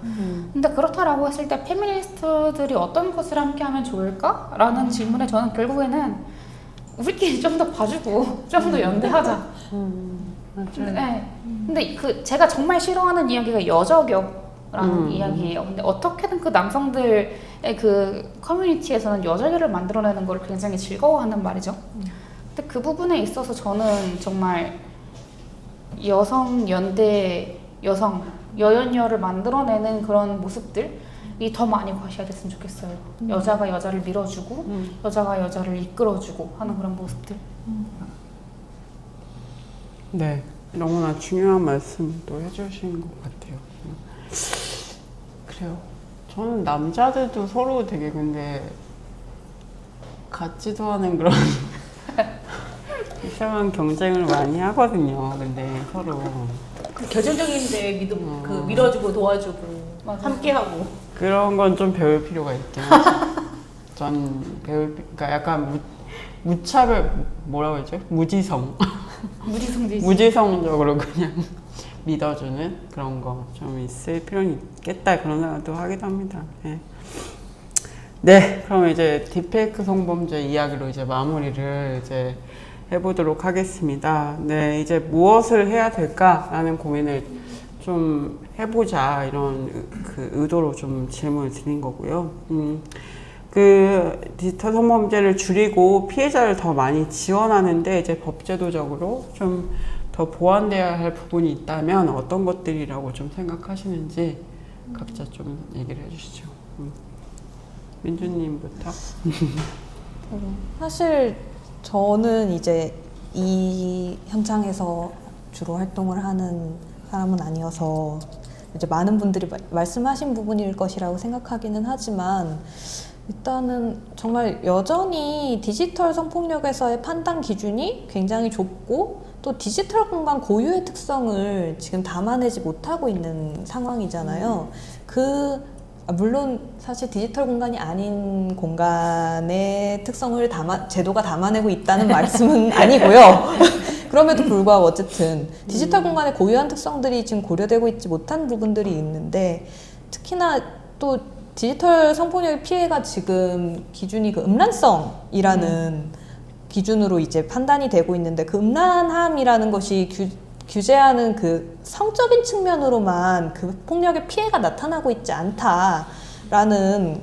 근데 그렇다라고 했을 때 페미니스트들이 어떤 것을 함께 하면 좋을까? 라는 질문에 저는 결국에는 우리끼리 좀 더 봐주고 좀 더 연대하자. 네. 근데 그 제가 정말 싫어하는 이야기가 여저격라는 이야기예요. 근데 어떻게든 그 남성들의 그 커뮤니티에서는 여저격을 만들어내는 걸 굉장히 즐거워하는 말이죠. 근데 그 부분에 있어서 저는 정말 여성 연대 여성 여연여를 만들어내는 그런 모습들이 더 많이 과시화됐으면 좋겠어요. 여자가 여자를 밀어주고 여자가 여자를 이끌어주고 하는 그런 모습들. 네, 너무나 중요한 말씀도 해주신 것 같아요. 그래요. 저는 남자들도 서로 되게 근데 같지도 않은 그런 이상한 경쟁을 많이 하거든요. 근데 서로 그 결정적인데 그 밀어주고 도와주고 함께하고 그런 건 좀 배울 필요가 있긴 하죠. 전 그러니까 약간 무차별 뭐라고 했죠? 무지성적으로 그냥 믿어주는 그런 거 좀 있을 필요는 있겠다 그런 생각도 하기도 합니다. 네. 네, 그럼 이제 딥페이크 성범죄 이야기로 이제 마무리를 이제 해보도록 하겠습니다. 네, 이제 무엇을 해야 될까라는 고민을 좀 해보자 이런 그 의도로 좀 질문을 드린 거고요. 그 디지털 성범죄를 줄이고 피해자를 더 많이 지원하는데 이제 법제도적으로 좀 더 보완돼야 할 부분이 있다면 어떤 것들이라고 좀 생각하시는지 각자 좀 얘기를 해주시죠. 민주님부터. 사실 저는 이제 이 현장에서 주로 활동을 하는 사람은 아니어서 이제 많은 분들이 말씀하신 부분일 것이라고 생각하기는 하지만 일단은 정말 여전히 디지털 성폭력에서의 판단 기준이 굉장히 좁고 또 디지털 공간 고유의 특성을 지금 담아내지 못하고 있는 상황이잖아요. 물론 사실 디지털 공간이 아닌 공간의 특성을 제도가 담아내고 있다는 말씀은 아니고요. 그럼에도 불구하고 어쨌든 디지털 공간의 고유한 특성들이 지금 고려되고 있지 못한 부분들이 있는데 특히나 또 디지털 성폭력의 피해가 지금 기준이 그 음란성이라는 기준으로 이제 판단이 되고 있는데 그 음란함이라는 것이 규제하는 그 성적인 측면으로만 그 폭력의 피해가 나타나고 있지 않다라는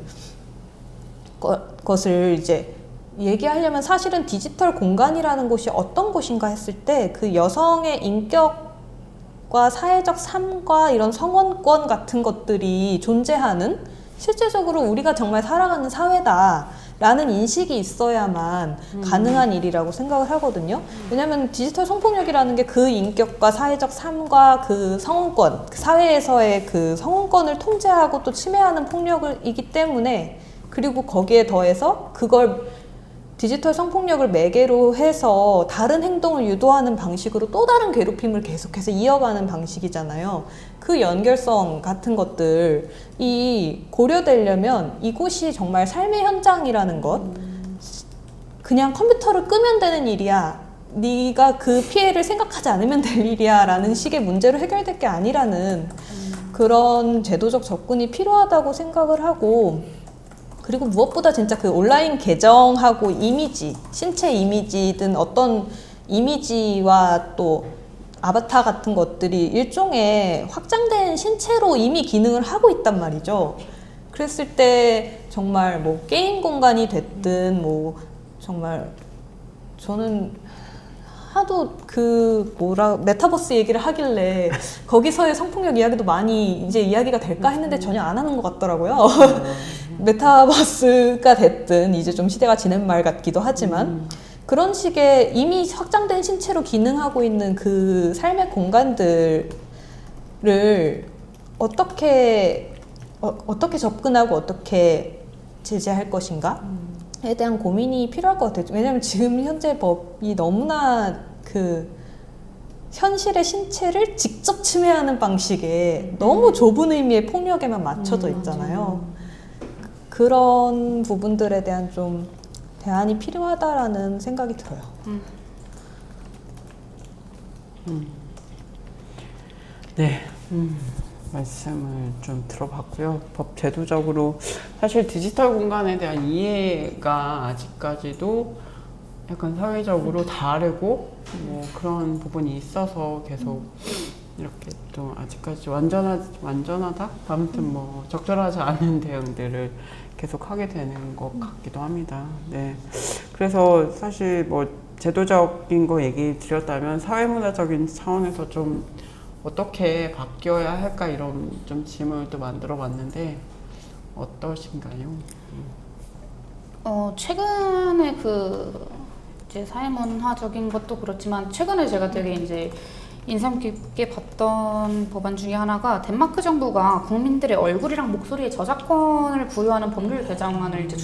것을 이제 얘기하려면 사실은 디지털 공간이라는 곳이 어떤 곳인가 했을 때 그 여성의 인격과 사회적 삶과 이런 성원권 같은 것들이 존재하는 실제적으로 우리가 정말 살아가는 사회다라는 인식이 있어야만 가능한 일이라고 생각을 하거든요. 왜냐하면 디지털 성폭력이라는 게 그 인격과 사회적 삶과 그 성원권, 그 사회에서의 그 성원권을 통제하고 또 침해하는 폭력이기 때문에, 그리고 거기에 더해서 그걸 디지털 성폭력을 매개로 해서 다른 행동을 유도하는 방식으로 또 다른 괴롭힘을 계속해서 이어가는 방식이잖아요. 그 연결성 같은 것들이 고려되려면 이곳이 정말 삶의 현장이라는 것, 그냥 컴퓨터를 끄면 되는 일이야, 네가 그 피해를 생각하지 않으면 될 일이야 라는 식의 문제로 해결될 게 아니라는 그런 제도적 접근이 필요하다고 생각을 하고, 그리고 무엇보다 진짜 그 온라인 계정하고 이미지, 신체 이미지든 어떤 이미지와 또 아바타 같은 것들이 일종의 확장된 신체로 이미 기능을 하고 있단 말이죠. 그랬을 때 정말 뭐 게임 공간이 됐든 뭐 정말 저는 하도 그 메타버스 얘기를 하길래 거기서의 성폭력 이야기도 많이 이제 이야기가 될까 했는데 전혀 안 하는 것 같더라고요. 메타버스가 됐든 이제 좀 시대가 지낸 말 같기도 하지만 그런 식의 이미 확장된 신체로 기능하고 있는 그 삶의 공간들을 어떻게 접근하고 어떻게 제재할 것인가에 대한 고민이 필요할 것 같아요. 왜냐하면 지금 현재 법이 너무나 그 현실의 신체를 직접 침해하는 방식의 너무 좁은 의미의 폭력에만 맞춰져 있잖아요. 그런 부분들에 대한 좀 대안이 필요하다라는 생각이 들어요. 네, 말씀을 좀 들어봤고요. 법 제도적으로 사실 디지털 공간에 대한 이해가 아직까지도 약간 사회적으로 다르고 뭐 그런 부분이 있어서 계속 이렇게 또 아직까지 완전하다? 아무튼 뭐 적절하지 않은 대응들을 계속 하게 되는 것 같기도 합니다. 네. 그래서 사실 뭐 제도적인 거 얘기 드렸다면 사회문화적인 차원에서 좀 어떻게 바뀌어야 할까 이런 좀 질문을 또 만들어 봤는데 어떠신가요? 최근에 이제 사회문화적인 것도 그렇지만 최근에 제가 되게 이제 인상 깊게 봤던 법안 중에 하나가 덴마크 정부가 국민들의 얼굴이랑 목소리의 저작권을 부여하는 법률 개정안을 이제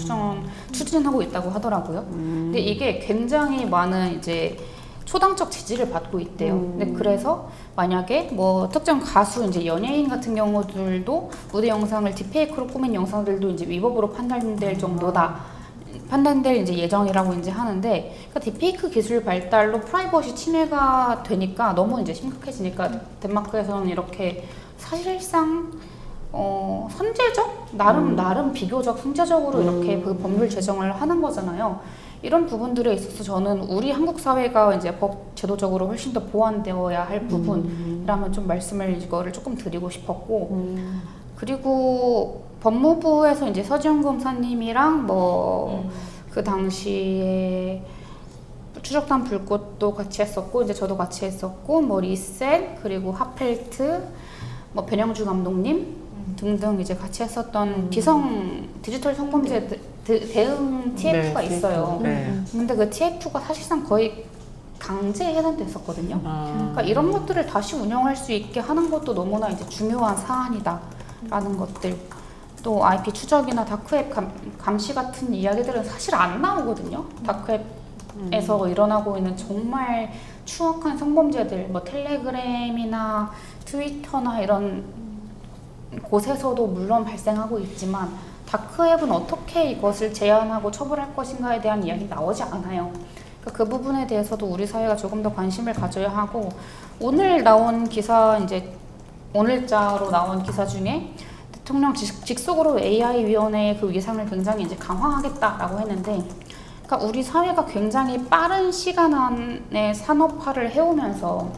추진하고 있다고 하더라고요. 근데 이게 굉장히 많은 이제 초당적 지지를 받고 있대요. 근데 그래서 만약에 뭐 특정 가수, 이제 연예인 같은 경우들도 무대 영상을 딥페이크로 꾸민 영상들도 이제 위법으로 판단될 정도다. 판단될 이제 예정이라고 이제 하는데, 그러니까 딥페이크 기술 발달로 프라이버시 침해가 되니까 너무 이제 심각해지니까 덴마크에서는 이렇게 사실상 선제적 나름 비교적 선제적으로 이렇게 그 법률 제정을 하는 거잖아요. 이런 부분들에 있어서 저는 우리 한국 사회가 이제 법 제도적으로 훨씬 더 보완되어야 할 부분이라면 좀 말씀을 이거를 조금 드리고 싶었고, 그리고 법무부에서 이제 서지영 검사님이랑 그 당시에 추적단 불꽃도 같이 했었고, 이제 저도 같이 했었고, 뭐 리셋, 그리고 하펠트, 뭐 변영주 감독님 등등 이제 같이 했었던 디지털 성범죄 대응 TF가 네, 있어요. 네. 근데 그 TF가 사실상 거의 강제 해산됐었거든요. 그러니까 이런 것들을 다시 운영할 수 있게 하는 것도 너무나 이제 중요한 사안이다라는 것들. 또 IP 추적이나 다크웹 감시 같은 이야기들은 사실 안 나오거든요. 다크웹에서 일어나고 있는 정말 추악한 성범죄들, 뭐 텔레그램이나 트위터나 이런 곳에서도 물론 발생하고 있지만 다크웹은 어떻게 이것을 제한하고 처벌할 것인가에 대한 이야기 나오지 않아요. 그러니까 그 부분에 대해서도 우리 사회가 조금 더 관심을 가져야 하고, 오늘 나온 기사, 이제 오늘자로 나온 기사 중에 대통령 직속으로 AI-위원회의 그 위상을 굉장히 이제 강화하겠다라고 했는데, 그러니까 우리 사회가 굉장히 빠른 시간 안에 산업화를 해오면서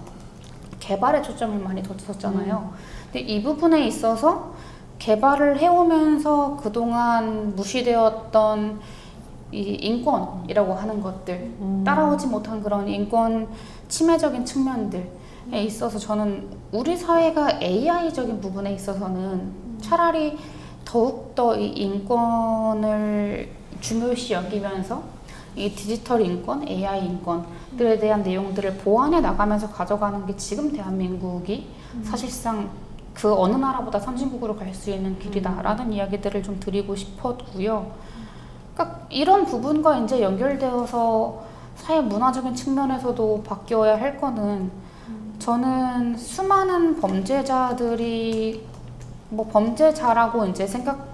개발에 초점을 많이 뒀었잖아요. 근데 이 부분에 있어서 개발을 해오면서 그동안 무시되었던 이 인권이라고 하는 것들, 따라오지 못한 그런 인권 침해적인 측면들에 있어서 저는 우리 사회가 AI적인 부분에 있어서는 차라리 더욱더 이 인권을 중요시 여기면서 이 디지털 인권, AI 인권들에 대한 내용들을 보완해 나가면서 가져가는 게 지금 대한민국이 사실상 그 어느 나라보다 선진국으로 갈 수 있는 길이다라는 이야기들을 좀 드리고 싶었고요. 그러니까 이런 부분과 이제 연결되어서 사회 문화적인 측면에서도 바뀌어야 할 거는 저는 수많은 범죄자들이 뭐 범죄자라고 이제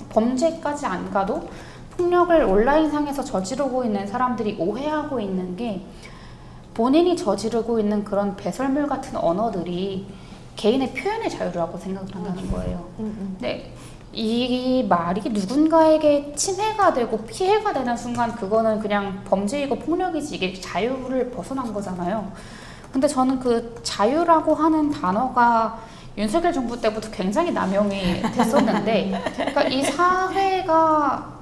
범죄까지 안 가도 폭력을 온라인상에서 저지르고 있는 사람들이 오해하고 있는 게 본인이 저지르고 있는 그런 배설물 같은 언어들이 개인의 표현의 자유라고 생각을 한다는 거예요. 근데 이 말이 누군가에게 침해가 되고 피해가 되는 순간 그거는 그냥 범죄이고 폭력이지 이게 자유를 벗어난 거잖아요. 근데 저는 그 자유라고 하는 단어가 윤석열 정부 때부터 굉장히 남용이 됐었는데 그러니까 이 사회가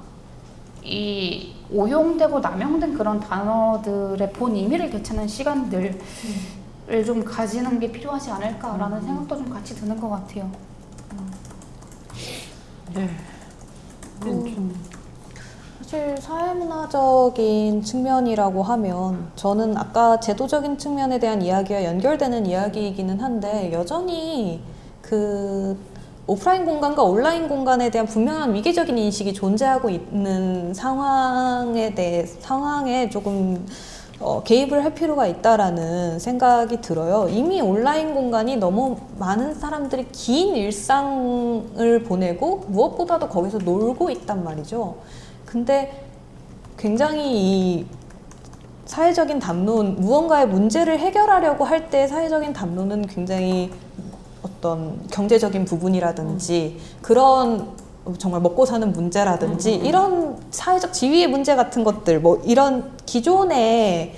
이 오용되고 남용된 그런 단어들의 본 의미를 되찾는 시간들을 좀 가지는 게 필요하지 않을까라는 생각도 좀 같이 드는 것 같아요. 네. 사실 사회문화적인 측면이라고 하면 저는 아까 제도적인 측면에 대한 이야기와 연결되는 이야기이기는 한데 여전히 그 오프라인 공간과 온라인 공간에 대한 분명한 위계적인 인식이 존재하고 있는 상황에 조금 개입을 할 필요가 있다라는 생각이 들어요. 이미 온라인 공간이 너무 많은 사람들이 긴 일상을 보내고 무엇보다도 거기서 놀고 있단 말이죠. 근데 굉장히 이 사회적인 담론, 무언가의 문제를 해결하려고 할 때 사회적인 담론은 굉장히 어떤 경제적인 부분이라든지 그런 정말 먹고 사는 문제라든지 이런 사회적 지위의 문제 같은 것들 뭐 이런 기존의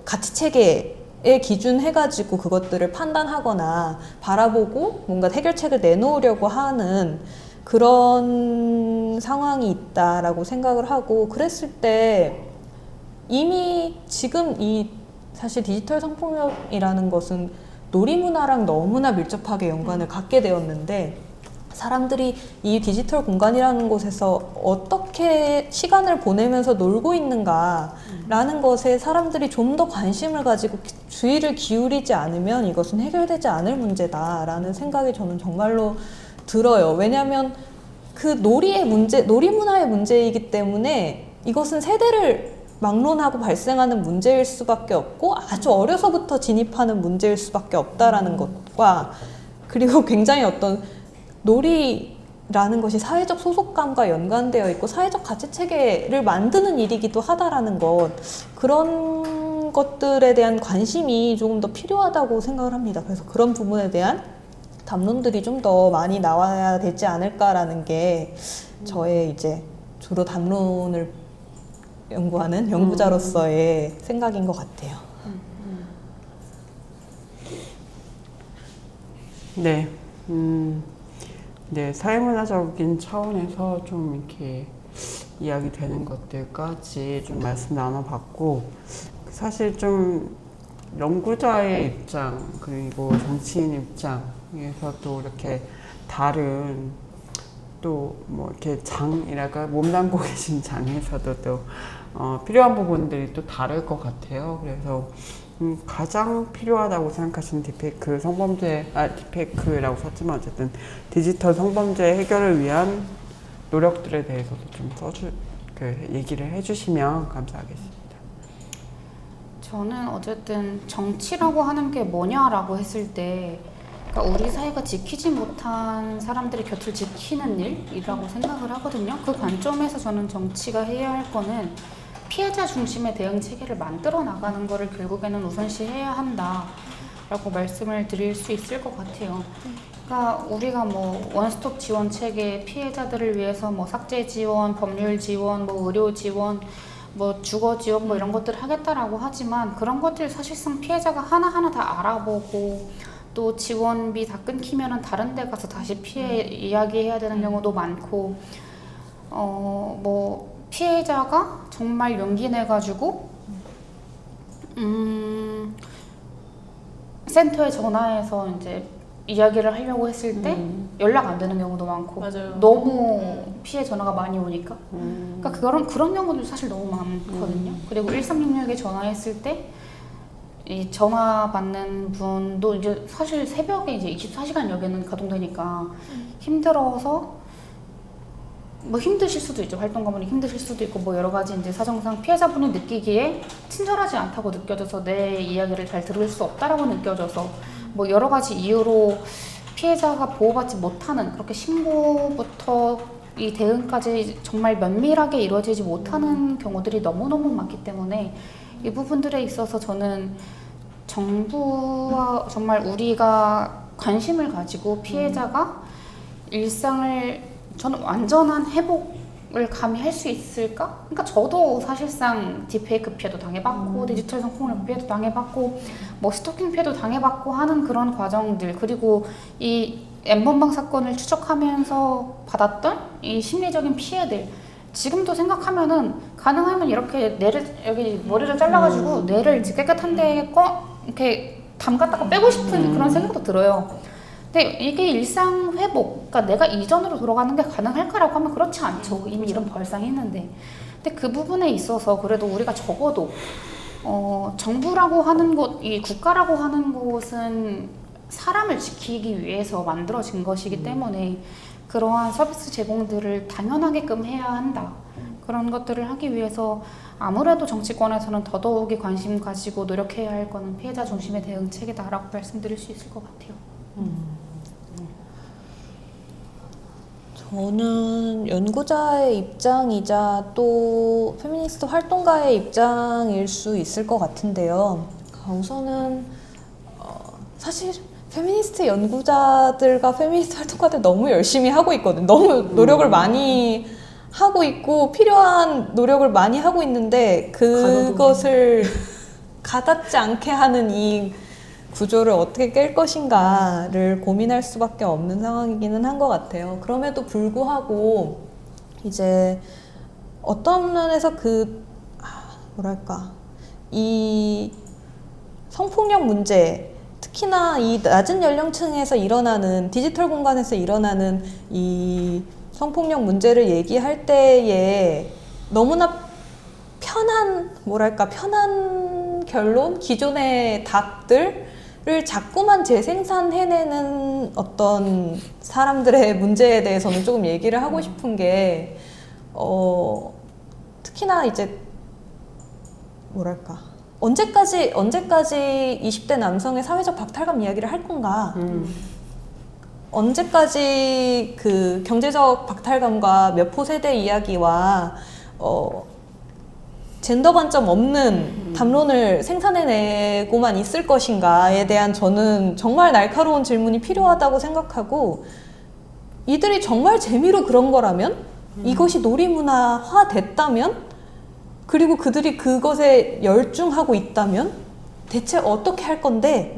가치 체계에 기준해가지고 그것들을 판단하거나 바라보고 뭔가 해결책을 내놓으려고 하는 그런 상황이 있다라고 생각을 하고 그랬을 때 이미 지금 이 사실 디지털 성폭력이라는 것은 놀이문화랑 너무나 밀접하게 연관을 갖게 되었는데 사람들이 이 디지털 공간이라는 곳에서 어떻게 시간을 보내면서 놀고 있는가라는 것에 사람들이 좀 더 관심을 가지고 주의를 기울이지 않으면 이것은 해결되지 않을 문제다라는 생각이 저는 정말로 들어요. 왜냐하면 그 놀이문화의 문제이기 때문에 이것은 세대를 막론하고 발생하는 문제일 수밖에 없고 아주 어려서부터 진입하는 문제일 수밖에 없다라는 것과 그리고 굉장히 어떤 놀이라는 것이 사회적 소속감과 연관되어 있고 사회적 가치 체계를 만드는 일이기도 하다라는 것 그런 것들에 대한 관심이 조금 더 필요하다고 생각을 합니다. 그래서 그런 부분에 대한 담론들이 좀 더 많이 나와야 되지 않을까라는 게 저의 이제 주로 담론을 연구하는 연구자로서의 생각인 것 같아요. 네. 네, 사회문화적인 차원에서 좀 이렇게 이야기되는 것들까지 좀 말씀 나눠봤고 사실 좀 연구자의 입장 그리고 정치인 입장에서 또 이렇게 다른 또 뭐 이렇게 장이랄까 몸담고 계신 장에서도 또 필요한 부분들이 또 다를 것 같아요. 그래서 가장 필요하다고 생각하시는 디페이크라고 썼지만 어쨌든 디지털 성범죄 해결을 위한 노력들에 대해서도 좀 얘기를 해주시면 감사하겠습니다. 저는 어쨌든 정치라고 하는 게 뭐냐라고 했을 때 그러니까 우리 사회가 지키지 못한 사람들의 곁을 지키는 일이라고 생각을 하거든요. 그 관점에서 저는 정치가 해야 할 거는 피해자 중심의 대응 체계를 만들어 나가는 거를 결국에는 우선시해야 한다라고 말씀을 드릴 수 있을 것 같아요. 그러니까 우리가 뭐 원스톱 지원 체계, 피해자들을 위해서 뭐 삭제 지원, 법률 지원, 뭐 의료 지원, 뭐 주거 지원 뭐 이런 것들을 하겠다라고 하지만 그런 것들 사실상 피해자가 하나하나 다 알아보고 또 지원비 다 끊기면은 다른 데 가서 다시 피해 이야기해야 되는 경우도 많고 뭐 피해자가 정말 용기 내가지고 센터에 전화해서 이제 이야기를 하려고 했을 때 연락 안 되는 경우도 많고 맞아요. 너무 피해 전화가 많이 오니까 그러니까 그런 경우도 사실 너무 많거든요. 그리고 1366에 전화했을 때 이 전화 받는 분도 이제 사실 새벽에 이제 24시간 여기는 가동되니까 힘들어서 뭐 힘드실 수도 있죠. 활동가분이 힘드실 수도 있고 뭐 여러 가지 이제 사정상 피해자분이 느끼기에 친절하지 않다고 느껴져서 내 이야기를 잘 들을 수 없다라고 느껴져서 뭐 여러 가지 이유로 피해자가 보호받지 못하는 그렇게 신고부터 이 대응까지 정말 면밀하게 이루어지지 못하는 경우들이 너무너무 많기 때문에 이 부분들에 있어서 저는 정부와 정말 우리가 관심을 가지고 피해자가 일상을 저는 완전한 회복을 감히 할 수 있을까? 그러니까 저도 사실상 딥페이크 피해도 당해봤고 디지털 성폭력 피해도 당해봤고 뭐 스토킹 피해도 당해봤고 하는 그런 과정들 그리고 이 N번방 사건을 추적하면서 받았던 이 심리적인 피해들 지금도 생각하면은 가능하면 이렇게 뇌를 여기 머리를 잘라가지고 뇌를 이제 깨끗한 데에 이렇게 담갔다가 빼고 싶은 그런 생각도 들어요. 근데 이게 일상 회복, 그러니까 내가 이전으로 돌아가는 게 가능할까라고 하면 그렇지 않죠. 이미 이런 벌상이 있는데. 근데 그 부분에 있어서 그래도 우리가 적어도 정부라고 하는 곳, 이 국가라고 하는 곳은 사람을 지키기 위해서 만들어진 것이기 때문에 그러한 서비스 제공들을 당연하게끔 해야 한다. 그런 것들을 하기 위해서 아무래도 정치권에서는 더더욱이 관심 가지고 노력해야 할 거는 피해자 중심의 대응 체계다라고 말씀드릴 수 있을 것 같아요. 저는 연구자의 입장이자 또 페미니스트 활동가의 입장일 수 있을 것 같은데요. 우선은 사실 페미니스트 연구자들과 페미니스트 활동가들 너무 열심히 하고 있거든. 너무 노력을 많이 하고 있고 필요한 노력을 많이 하고 있는데 그것을 가닿지 않게 하는 이 구조를 어떻게 깰 것인가를 고민할 수밖에 없는 상황이기는 한 것 같아요. 그럼에도 불구하고 이제 어떤 면에서 이 성폭력 문제, 특히나 이 낮은 연령층에서 일어나는 디지털 공간에서 일어나는 이 성폭력 문제를 얘기할 때에 너무나 편한 결론, 기존의 답들을 자꾸만 재생산해내는 어떤 사람들의 문제에 대해서는 조금 얘기를 하고 싶은 게 특히나 이제 언제까지 20대 남성의 사회적 박탈감 이야기를 할 건가? 언제까지 그 경제적 박탈감과 몇포 세대 이야기와 젠더 관점 없는 담론을 생산해내고만 있을 것인가에 대한 저는 정말 날카로운 질문이 필요하다고 생각하고 이들이 정말 재미로 그런 거라면 이것이 놀이문화화 됐다면 그리고 그들이 그것에 열중하고 있다면 대체 어떻게 할 건데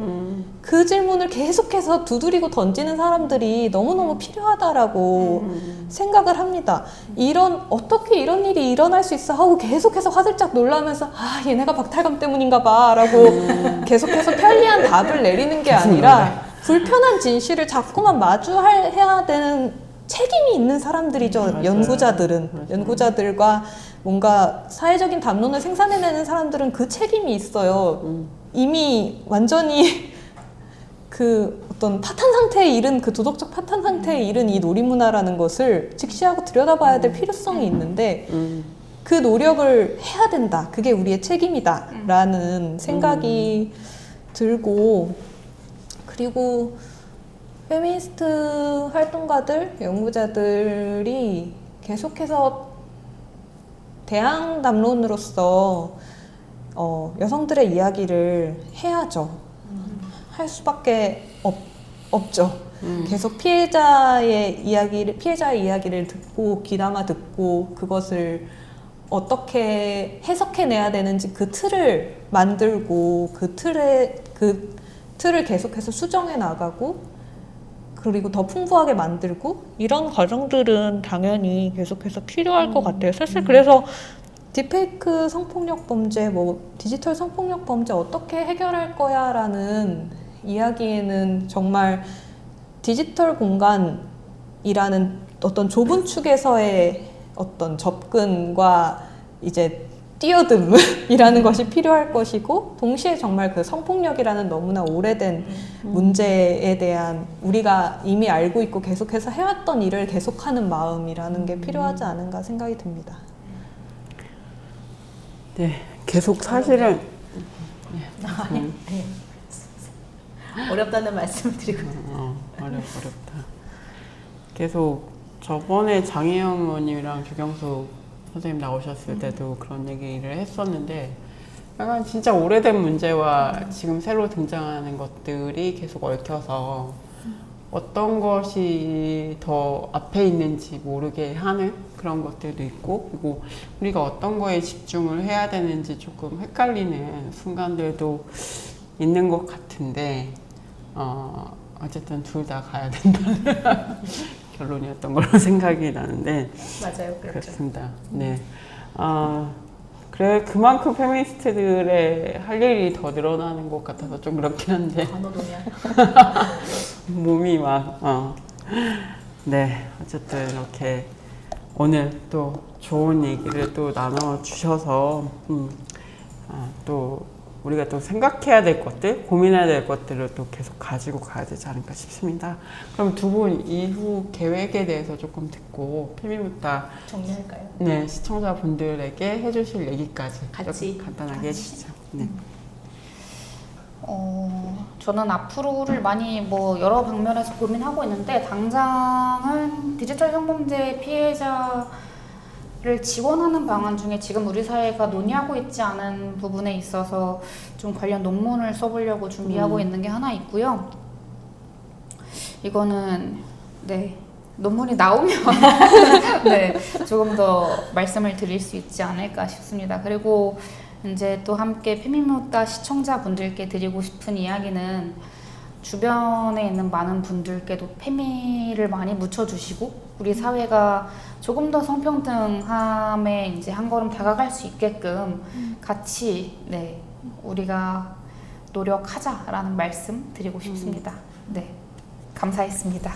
그 질문을 계속해서 두드리고 던지는 사람들이 너무너무 필요하다라고 생각을 합니다. 어떻게 이런 일이 일어날 수 있어 하고 계속해서 화들짝 놀라면서 얘네가 박탈감 때문인가 봐 라고 계속해서 편리한 답을 내리는 게 아니라 불편한 진실을 자꾸만 마주해야 되는 책임이 있는 사람들이죠. 맞아요. 연구자들은. 맞아요. 연구자들과 뭔가 사회적인 담론을 생산해내는 사람들은 그 책임이 있어요. 이미 완전히 그 어떤 파탄 상태에 이른 그 도덕적 파탄 상태에 이른 이 놀이문화라는 것을 직시하고 들여다봐야 될 필요성이 있는데 그 노력을 해야 된다. 그게 우리의 책임이다라는 생각이 들고 그리고 페미니스트 활동가들, 연구자들이 계속해서 대항 담론으로서 여성들의 이야기를 해야죠. 할 수밖에 없죠. 계속 피해자의 이야기를 듣고 귀담아 듣고 그것을 어떻게 해석해내야 되는지 그 틀을 만들고 그 틀을 계속해서 수정해 나가고 그리고 더 풍부하게 만들고 이런 과정들은 당연히 계속해서 필요할 것 같아요. 사실 그래서 딥페이크 성폭력 범죄, 뭐 디지털 성폭력 범죄 어떻게 해결할 거야라는 이야기에는 정말 디지털 공간이라는 어떤 좁은 축에서의 어떤 접근과 이제 뛰어듦이라는 것이 필요할 것이고, 동시에 정말 그 성폭력이라는 너무나 오래된 문제에 대한 우리가 이미 알고 있고 계속해서 해왔던 일을 계속하는 마음이라는 게 필요하지 않은가 생각이 듭니다. 네, 계속 사실은 어렵다는 말씀을 드리고 어렵다. 계속 저번에 장혜영 의원님이랑 주경수 선생님 나오셨을 때도 그런 얘기를 했었는데, 약간 진짜 오래된 문제와 지금 새로 등장하는 것들이 계속 얽혀서 어떤 것이 더 앞에 있는지 모르게 하는 그런 것들도 있고, 그리고 우리가 어떤 거에 집중을 해야 되는지 조금 헷갈리는 순간들도 있는 것 같은데, 어쨌든 둘 다 가야 된다는 결론이었던 걸로 생각이 나는데. 맞아요. 그렇죠. 그렇습니다. 네. 그래, 그만큼 페미니스트들의 할 일이 더 늘어나는 것 같아서 좀 그렇긴 한데. 간호동이야. 몸이 막, 네. 어쨌든 이렇게 오늘 또 좋은 얘기를 또 나눠주셔서, 또 우리가 또 생각해야 될 것들, 고민해야 될 것들을 또 계속 가지고 가야 되지 않을까 싶습니다. 그럼 두 분 이후 계획에 대해서 조금 듣고 페미묻다 정리할까요? 네, 시청자분들에게 해주실 얘기까지 같이. 조금 간단하게 해주시죠. 네. 저는 앞으로를 많이 뭐 여러 방면에서 고민하고 있는데, 당장은 디지털 성범죄 피해자를 지원하는 방안 중에 지금 우리 사회가 논의하고 있지 않은 부분에 있어서 좀 관련 논문을 써보려고 준비하고 있는 게 하나 있고요. 이거는 네, 논문이 나오면 네, 조금 더 말씀을 드릴 수 있지 않을까 싶습니다. 그리고 이제 또 함께 페미묻다 시청자분들께 드리고 싶은 이야기는, 주변에 있는 많은 분들께도 페미를 많이 묻혀주시고, 우리 사회가 조금 더 성평등함에 이제 한 걸음 다가갈 수 있게끔 같이 네, 우리가 노력하자라는 말씀 드리고 싶습니다. 네, 감사했습니다.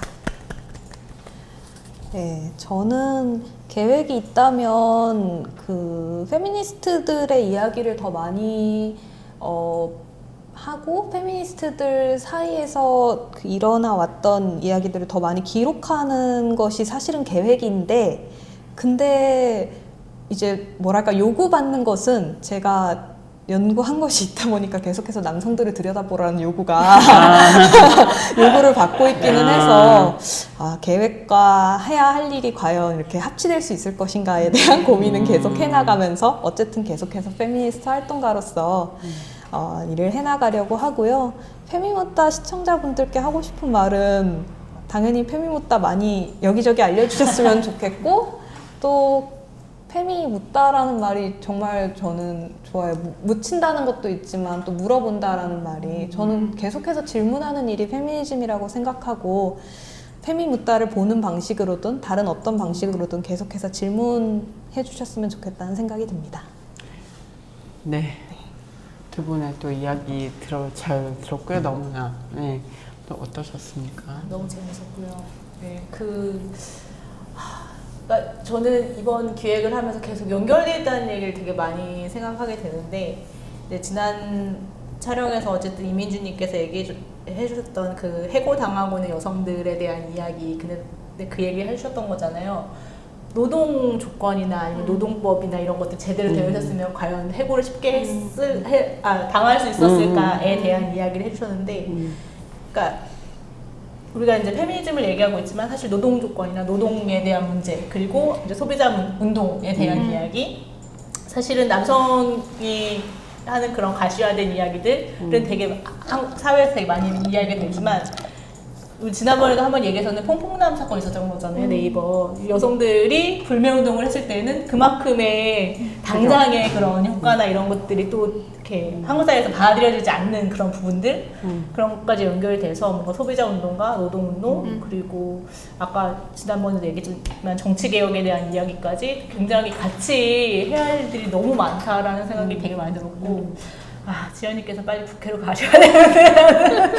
네, 저는 계획이 있다면 그 페미니스트들의 이야기를 더 많이 하고, 페미니스트들 사이에서 그 일어나 왔던 이야기들을 더 많이 기록하는 것이 사실은 계획인데, 근데 이제 뭐랄까 요구받는 것은 제가 연구한 것이 있다 보니까 계속해서 남성들을 들여다보라는 요구가 요구를 받고 있기는 해서, 계획과 해야 할 일이 과연 이렇게 합치될 수 있을 것인가에 대한 고민은 계속 해나가면서, 어쨌든 계속해서 페미니스트 활동가로서 일을 해나가려고 하고요. 페미묻다 시청자분들께 하고 싶은 말은, 당연히 페미묻다 많이 여기저기 알려주셨으면 좋겠고, 또 페미묻다라는 말이 정말 저는 좋아요. 묻힌다는 것도 있지만 또 물어본다라는 말이, 저는 계속해서 질문하는 일이 페미니즘이라고 생각하고, 페미묻다를 보는 방식으로든 다른 어떤 방식으로든 계속해서 질문해 주셨으면 좋겠다는 생각이 듭니다. 네. 두 분의 또 이야기 잘 들었고요. 너무나. 네. 또 어떠셨습니까? 너무 재밌었고요. 네, 그러니까 저는 이번 기획을 하면서 계속 연결되어 있다는 얘기를 되게 많이 생각하게 되는데, 네, 지난 촬영에서 어쨌든 이민주님께서 얘기해 주셨던 그 해고당하고 있는 여성들에 대한 이야기, 근데 그 얘기를 해주셨던 거잖아요. 노동 조건이나 아니면 노동법이나 이런 것들 제대로 되어 있었으면 과연 해고를 쉽게 당할 수 있었을까에 대한 이야기를 해주셨는데, 그러니까 우리가 이제 페미니즘을 얘기하고 있지만 사실 노동 조건이나 노동에 대한 문제, 그리고 이제 소비자 운동에 대한 이야기, 사실은 남성이 하는 그런 가시화된 이야기들은 되게 사회에서 되게 많이 이야기가 되지만, 우리 지난번에도 한번 얘기했었는데 퐁퐁남 사건 있었던 거잖아요. 네이버 여성들이 불매운동을 했을 때는 그만큼의 당장의 그런 효과나 이런 것들이 또 이렇게 한국 사회에서 받아들여지지 않는 그런 부분들 그런 것까지 연결돼서 뭔가 소비자 운동과 노동 운동 그리고 아까 지난번에도 얘기했지만 정치 개혁에 대한 이야기까지 굉장히 같이 해야 할 일들이 너무 많다라는 생각이 되게 많이 들었고 아 지연님께서 빨리 국회로 가셔야 되는데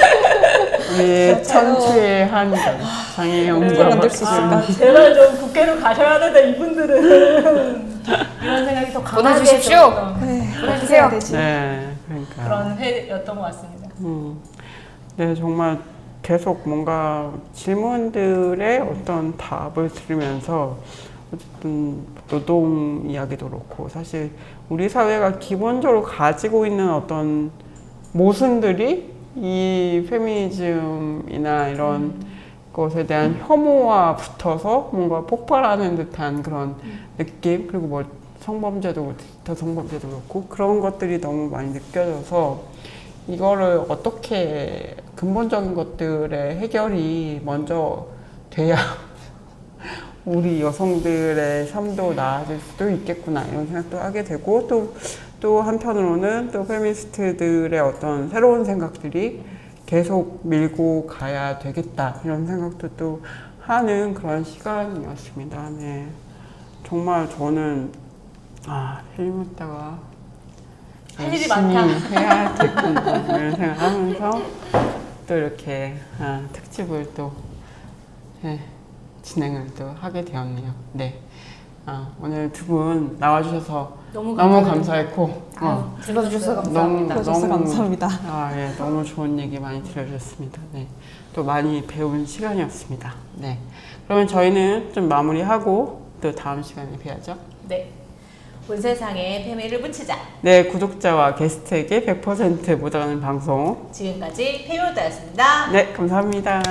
우리 천추의 한 장애인과 만들 수 있을까? 제발 좀 국회로 가셔야 된다 이분들은 이런 생각이 더 강하게 보내주십시오. 들었던 보내주세요. 네, 그러니까. 그런 회였던 것 같습니다. 네, 정말 계속 뭔가 질문들의 어떤 답을 들으면서 어쨌든 노동 이야기도 그렇고 사실 우리 사회가 기본적으로 가지고 있는 어떤 모순들이 이 페미니즘이나 이런 것에 대한 혐오와 붙어서 뭔가 폭발하는 듯한 그런 느낌 그리고 뭐 성범죄도 그렇고 그런 것들이 너무 많이 느껴져서 이거를 어떻게 근본적인 것들의 해결이 먼저 돼야 우리 여성들의 삶도 나아질 수도 있겠구나 이런 생각도 하게 되고 또 한편으로는 또 페미니스트들의 어떤 새로운 생각들이 계속 밀고 가야 되겠다 이런 생각도 또 하는 그런 시간이었습니다. 네. 정말 저는 필름했다가 할 일이 많다. 해야 되겠구나 이런 생각하면서 또 이렇게 특집을 또 진행을 또 하게 되었네요. 네. 오늘 두 분 나와주셔서 너무 감사했고 불러주셔서 감사합니다. 그러셔서 감사합니다. 예, 너무 좋은 얘기 많이 들려주셨습니다. 네. 또 많이 배운 시간이었습니다. 네. 그러면 저희는 좀 마무리하고 또 다음 시간에 뵈야죠. 네. 온 세상에 페미를 붙이자. 네, 구독자와 게스트에게 100% 묻어가는 방송. 지금까지 페미오다였습니다. 네, 감사합니다.